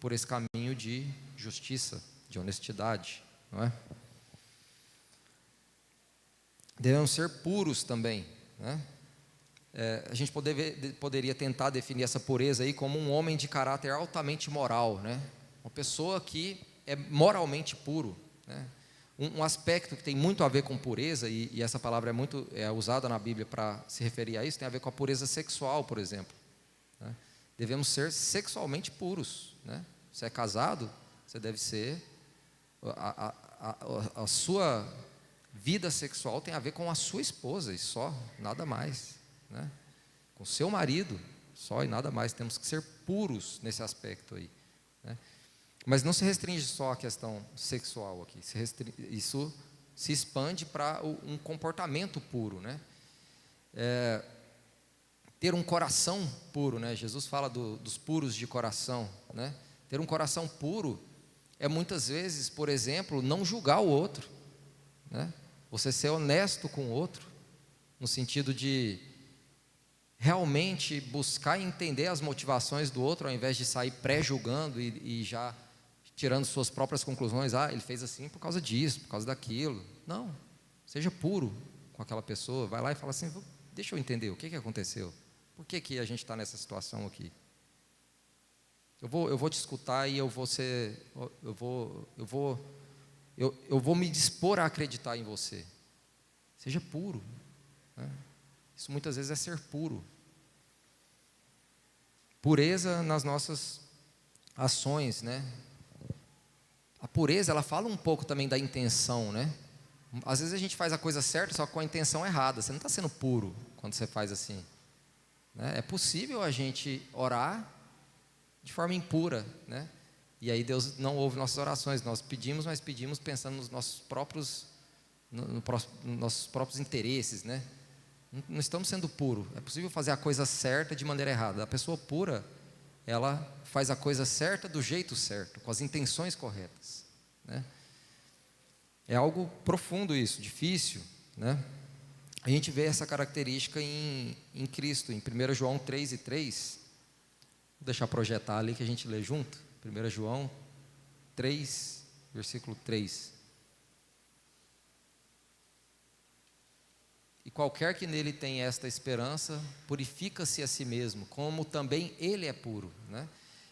por esse caminho de justiça, de honestidade, não é? Devemos ser puros também, né? A gente poderia tentar definir essa pureza aí como um homem de caráter altamente moral, né? Uma pessoa que é moralmente puro, né? Um aspecto que tem muito a ver com pureza, e essa palavra é usada na Bíblia para se referir a isso, tem a ver com a pureza sexual, por exemplo, né? Devemos ser sexualmente puros, né? Você é casado, você deve ser, a sua vida sexual tem a ver com a sua esposa e só, nada mais, né? Com seu marido só e nada mais. Temos que ser puros nesse aspecto aí, né? Mas não se restringe só à questão sexual aqui, isso se expande para um comportamento puro, né? Ter um coração puro, né? Jesus fala dos puros de coração, né? Ter um coração puro é muitas vezes, por exemplo, não julgar o outro, né? Você ser honesto com o outro, no sentido de realmente buscar entender as motivações do outro, ao invés de sair pré-julgando e já tirando suas próprias conclusões. Ele fez assim por causa disso, por causa daquilo. Não, seja puro com aquela pessoa, vai lá e fala assim, deixa eu entender, o que aconteceu? Por que a gente está nessa situação aqui? Eu vou te escutar e eu vou me dispor a acreditar em você. Seja puro, né? Isso muitas vezes é ser puro. Pureza nas nossas ações, né? A pureza, ela fala um pouco também da intenção, né? Às vezes a gente faz a coisa certa, só com a intenção errada. Você não está sendo puro quando você faz assim, né? É possível a gente orar de forma impura, né? E aí Deus não ouve nossas orações. Nós pedimos, mas pedimos pensando nos nossos próprios interesses, né? Não estamos sendo puros. É possível fazer a coisa certa de maneira errada. A pessoa pura, ela faz a coisa certa do jeito certo, com as intenções corretas, né? É algo profundo isso, difícil, né? A gente vê essa característica em Cristo, em 1 João 3:3. Vou deixar projetar ali que a gente lê junto. 1 João 3, versículo 3. E qualquer que nele tenha esta esperança, purifica-se a si mesmo, como também ele é puro, né?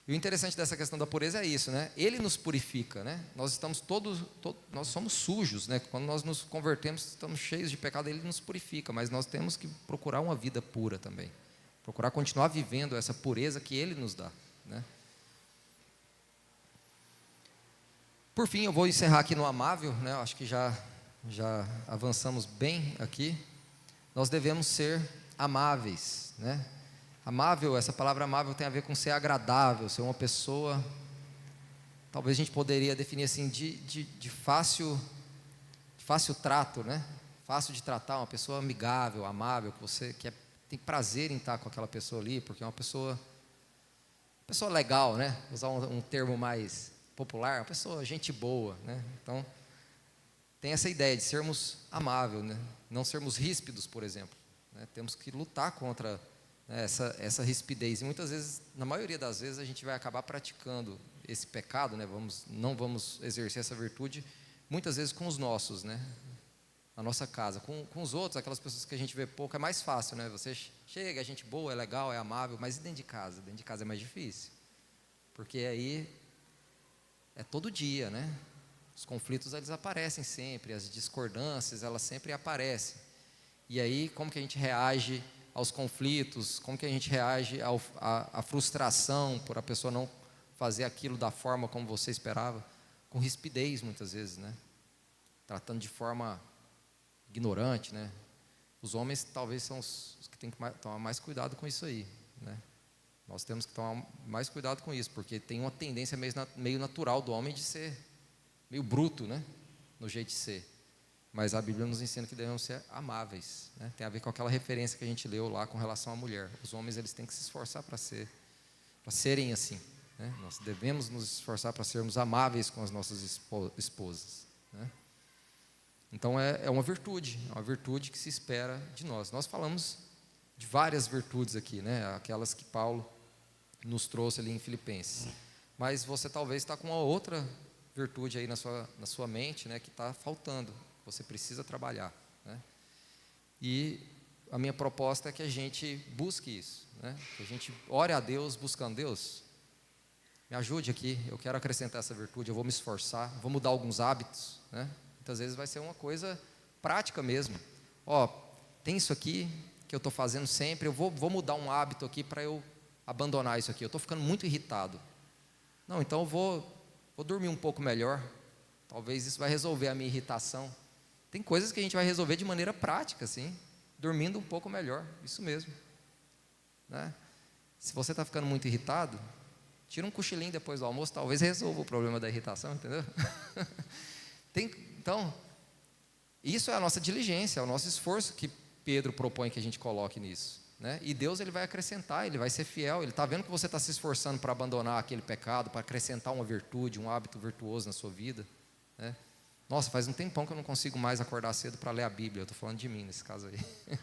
E o interessante dessa questão da pureza é isso, né? Ele nos purifica, né? Nós estamos nós somos sujos, né? Quando nós nos convertemos, estamos cheios de pecado, ele nos purifica, mas nós temos que procurar uma vida pura também. Procurar continuar vivendo essa pureza que ele nos dá, né? Por fim, eu vou encerrar aqui no amável, né? Eu acho que já avançamos bem aqui. Nós devemos ser amáveis, né? Amável, essa palavra amável tem a ver com ser agradável, ser uma pessoa, talvez a gente poderia definir assim, de fácil trato, né? Fácil de tratar, uma pessoa amigável, amável, que você tem prazer em estar com aquela pessoa ali, porque é uma pessoa legal, né? Usar um termo mais popular, uma pessoa gente boa, né? Então, tem essa ideia de sermos amáveis, né? Não sermos ríspidos, por exemplo, né? Temos que lutar contra, né, essa rispidez, e muitas vezes, na maioria das vezes, a gente vai acabar praticando esse pecado, né? Não vamos exercer essa virtude, muitas vezes com os nossos, né? na nossa casa. Com os outros, aquelas pessoas que a gente vê pouco, é mais fácil, né? Você chega, é gente boa, é legal, é amável, mas e dentro de casa? Dentro de casa é mais difícil, porque aí é todo dia, né? Os conflitos, eles aparecem sempre, as discordâncias, elas sempre aparecem. E aí, como que a gente reage aos conflitos? Como que a gente reage à frustração por a pessoa não fazer aquilo da forma como você esperava? Com rispidez, muitas vezes, né? Tratando de forma ignorante, né? Os homens talvez são os que têm que tomar mais cuidado com isso aí, né? Nós temos que tomar mais cuidado com isso, porque tem uma tendência meio natural do homem de ser meio bruto, né? No jeito de ser. Mas a Bíblia nos ensina que devemos ser amáveis, né? Tem a ver com aquela referência que a gente leu lá com relação à mulher. Os homens, eles têm que se esforçar para serem assim, né? Nós devemos nos esforçar para sermos amáveis com as nossas esposas, né? Então é uma virtude que se espera de nós. Nós falamos de várias virtudes aqui, né? Aquelas que Paulo nos trouxe ali em Filipenses. Mas você talvez está com uma outra virtude aí na sua mente, né? Que está faltando. Você precisa trabalhar, né? E a minha proposta é que a gente busque isso, né? Que a gente ore a Deus buscando: Deus, me ajude aqui, eu quero acrescentar essa virtude, eu vou me esforçar, vou mudar alguns hábitos, né? Muitas vezes vai ser uma coisa prática mesmo. Tem isso aqui que eu estou fazendo sempre, eu vou mudar um hábito aqui para eu abandonar isso aqui. Eu estou ficando muito irritado. Não, então eu vou dormir um pouco melhor. Talvez isso vai resolver a minha irritação. Tem coisas que a gente vai resolver de maneira prática, assim, dormindo um pouco melhor, isso mesmo, né? Se você está ficando muito irritado, tira um cochilinho depois do almoço, talvez resolva o problema da irritação, entendeu? Então, isso é a nossa diligência, é o nosso esforço que Pedro propõe que a gente coloque nisso, né? E Deus, ele vai acrescentar, ele vai ser fiel. Ele está vendo que você está se esforçando para abandonar aquele pecado, para acrescentar uma virtude, um hábito virtuoso na sua vida, né? Nossa, faz um tempão que eu não consigo mais acordar cedo para ler a Bíblia. Eu estou falando de mim nesse caso aí.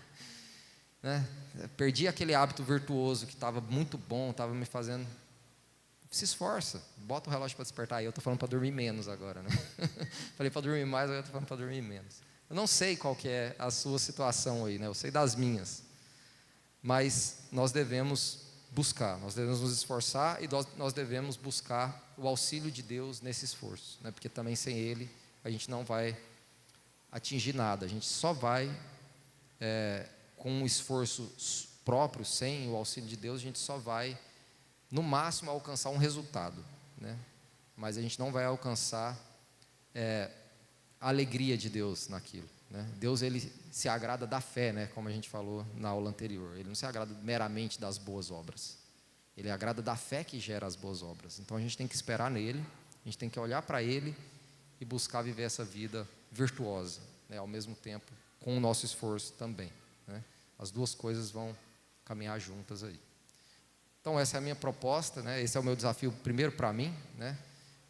Né? Perdi aquele hábito virtuoso que estava muito bom, estava me fazendo. Se esforça, bota o relógio para despertar. Aí eu estou falando para dormir menos agora, né? Falei para dormir mais, agora eu estou falando para dormir menos. Eu não sei qual que é a sua situação aí, né? Eu sei das minhas. Mas nós devemos buscar, nós devemos nos esforçar e nós devemos buscar o auxílio de Deus nesse esforço, né? Porque também sem Ele a gente não vai atingir nada. A gente só vai, com um esforço próprio, sem o auxílio de Deus, a gente só vai, no máximo, alcançar um resultado, né? Mas a gente não vai alcançar a alegria de Deus naquilo, né? Deus, ele se agrada da fé, né? Como a gente falou na aula anterior. Ele não se agrada meramente das boas obras. Ele agrada da fé que gera as boas obras. Então a gente tem que esperar nele, a gente tem que olhar para ele e buscar viver essa vida virtuosa, né? Ao mesmo tempo com o nosso esforço também, né? As duas coisas vão caminhar juntas aí. Então essa é a minha proposta, né? Esse é o meu desafio primeiro para mim, né?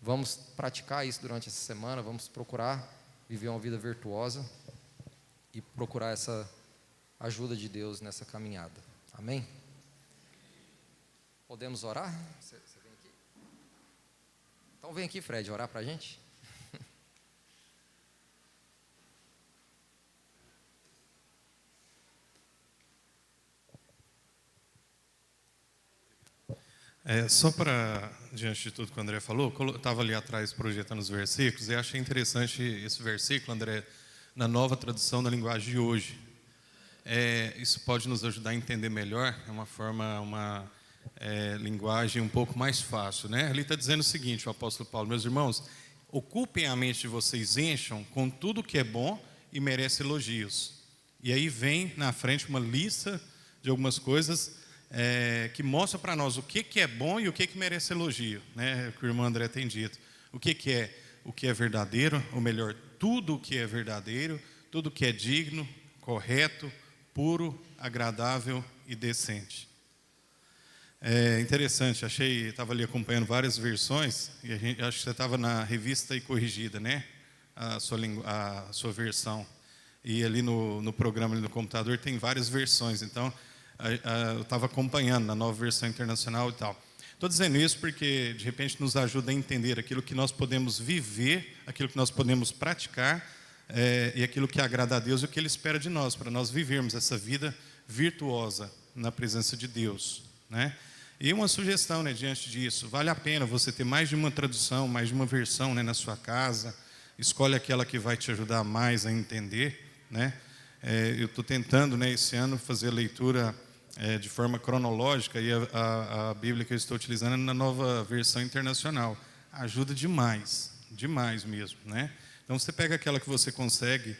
Vamos praticar isso durante essa semana, vamos procurar viver uma vida virtuosa e procurar essa ajuda de Deus nessa caminhada. Amém? Podemos orar? Você vem aqui? Então vem aqui, Fred, orar para a gente. Só para, diante de tudo que o André falou, eu estava ali atrás projetando os versículos e achei interessante esse versículo, André, na nova tradução da linguagem de hoje. Isso pode nos ajudar a entender melhor, é uma linguagem um pouco mais fácil, né? Ali está dizendo o seguinte, o apóstolo Paulo: meus irmãos, ocupem a mente de vocês, encham com tudo que é bom e merece elogios. E aí vem na frente uma lista de algumas coisas que mostra para nós o que é bom e o que merece elogio, né? O que o irmão André tem dito. O que é verdadeiro, ou melhor, tudo o que é verdadeiro, tudo o que é digno, correto, puro, agradável e decente. Interessante, estava ali acompanhando várias versões, e acho que você estava na Revista e Corrigida, né? A sua versão. E ali no programa, ali no computador, tem várias versões, então eu estava acompanhando na nova versão internacional e tal. Estou dizendo isso porque, de repente, nos ajuda a entender aquilo que nós podemos viver, aquilo que nós podemos praticar e aquilo que agrada a Deus e o que Ele espera de nós, para nós vivermos essa vida virtuosa na presença de Deus, né? E uma sugestão, né, diante disso, vale a pena você ter mais de uma tradução, mais de uma versão, né, na sua casa. Escolhe aquela que vai te ajudar mais a entender, né? Eu estou tentando, né, esse ano fazer a leitura de forma cronológica, e a Bíblia que eu estou utilizando é na Nova Versão Internacional. Ajuda demais, demais mesmo, né? Então você pega aquela que você consegue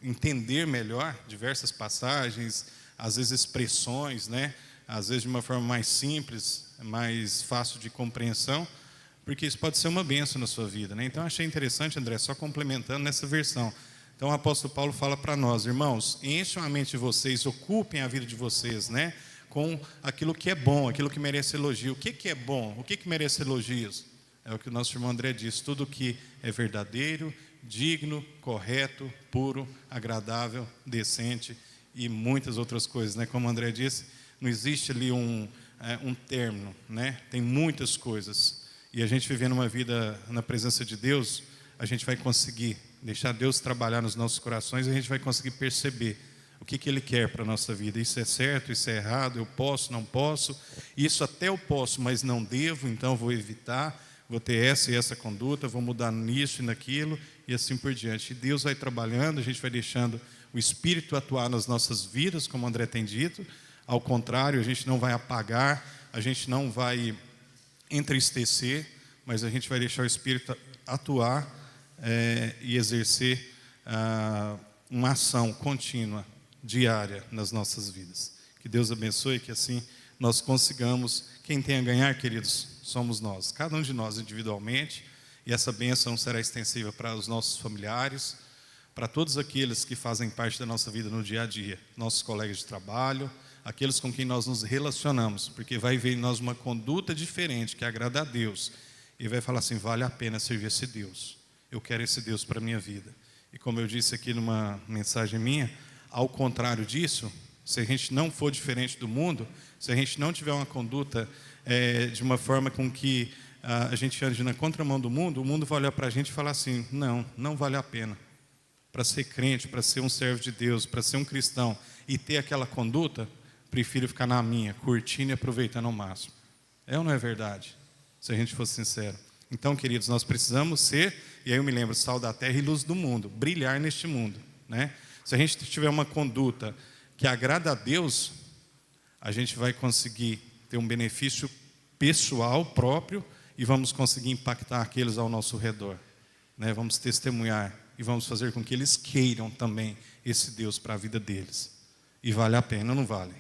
entender melhor diversas passagens, às vezes expressões, né? Às vezes de uma forma mais simples, mais fácil de compreensão, porque isso pode ser uma bênção na sua vida, né? Então achei interessante, André, só complementando nessa versão. Então o apóstolo Paulo fala para nós, irmãos, encham a mente de vocês, ocupem a vida de vocês, né, com aquilo que é bom, aquilo que merece elogio. O que é bom? O que merece elogios? É o que o nosso irmão André disse, tudo que é verdadeiro, digno, correto, puro, agradável, decente e muitas outras coisas, né? Como o André disse, não existe ali um término, né? Tem muitas coisas. E a gente vivendo uma vida na presença de Deus, a gente vai conseguir deixar Deus trabalhar nos nossos corações e a gente vai conseguir perceber o que Ele quer para a nossa vida. Isso é certo, isso é errado, eu posso, não posso. Isso até eu posso, mas não devo, então vou evitar, vou ter essa e essa conduta, vou mudar nisso e naquilo e assim por diante. E Deus vai trabalhando, a gente vai deixando o Espírito atuar nas nossas vidas, como o André tem dito. Ao contrário, a gente não vai apagar, a gente não vai entristecer, mas a gente vai deixar o Espírito atuar e exercer uma ação contínua, diária nas nossas vidas. Que Deus abençoe, que assim nós consigamos. Quem tem a ganhar, queridos, somos nós, cada um de nós individualmente, e essa bênção será extensiva para os nossos familiares, para todos aqueles que fazem parte da nossa vida no dia a dia, nossos colegas de trabalho, aqueles com quem nós nos relacionamos, porque vai ver em nós uma conduta diferente, que agrada a Deus, e vai falar assim, vale a pena servir esse Deus, eu quero esse Deus para a minha vida. E como eu disse aqui numa mensagem minha, ao contrário disso, se a gente não for diferente do mundo, se a gente não tiver uma conduta de uma forma com que a gente ande na contramão do mundo, o mundo vai olhar para a gente e falar assim, não vale a pena. Para ser crente, para ser um servo de Deus, para ser um cristão e ter aquela conduta, prefiro ficar na minha, curtindo e aproveitando ao máximo. É ou não é verdade? Se a gente fosse sincero. Então, queridos, nós precisamos ser, e aí eu me lembro, sal da terra e luz do mundo, brilhar neste mundo, né? Se a gente tiver uma conduta que agrada a Deus, a gente vai conseguir ter um benefício pessoal próprio e vamos conseguir impactar aqueles ao nosso redor, né? Vamos testemunhar e vamos fazer com que eles queiram também esse Deus para a vida deles. E vale a pena, não vale?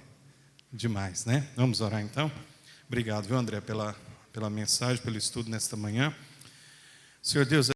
Demais, né? Vamos orar então? Obrigado, viu, André, pela mensagem, pelo estudo nesta manhã. Senhor Deus,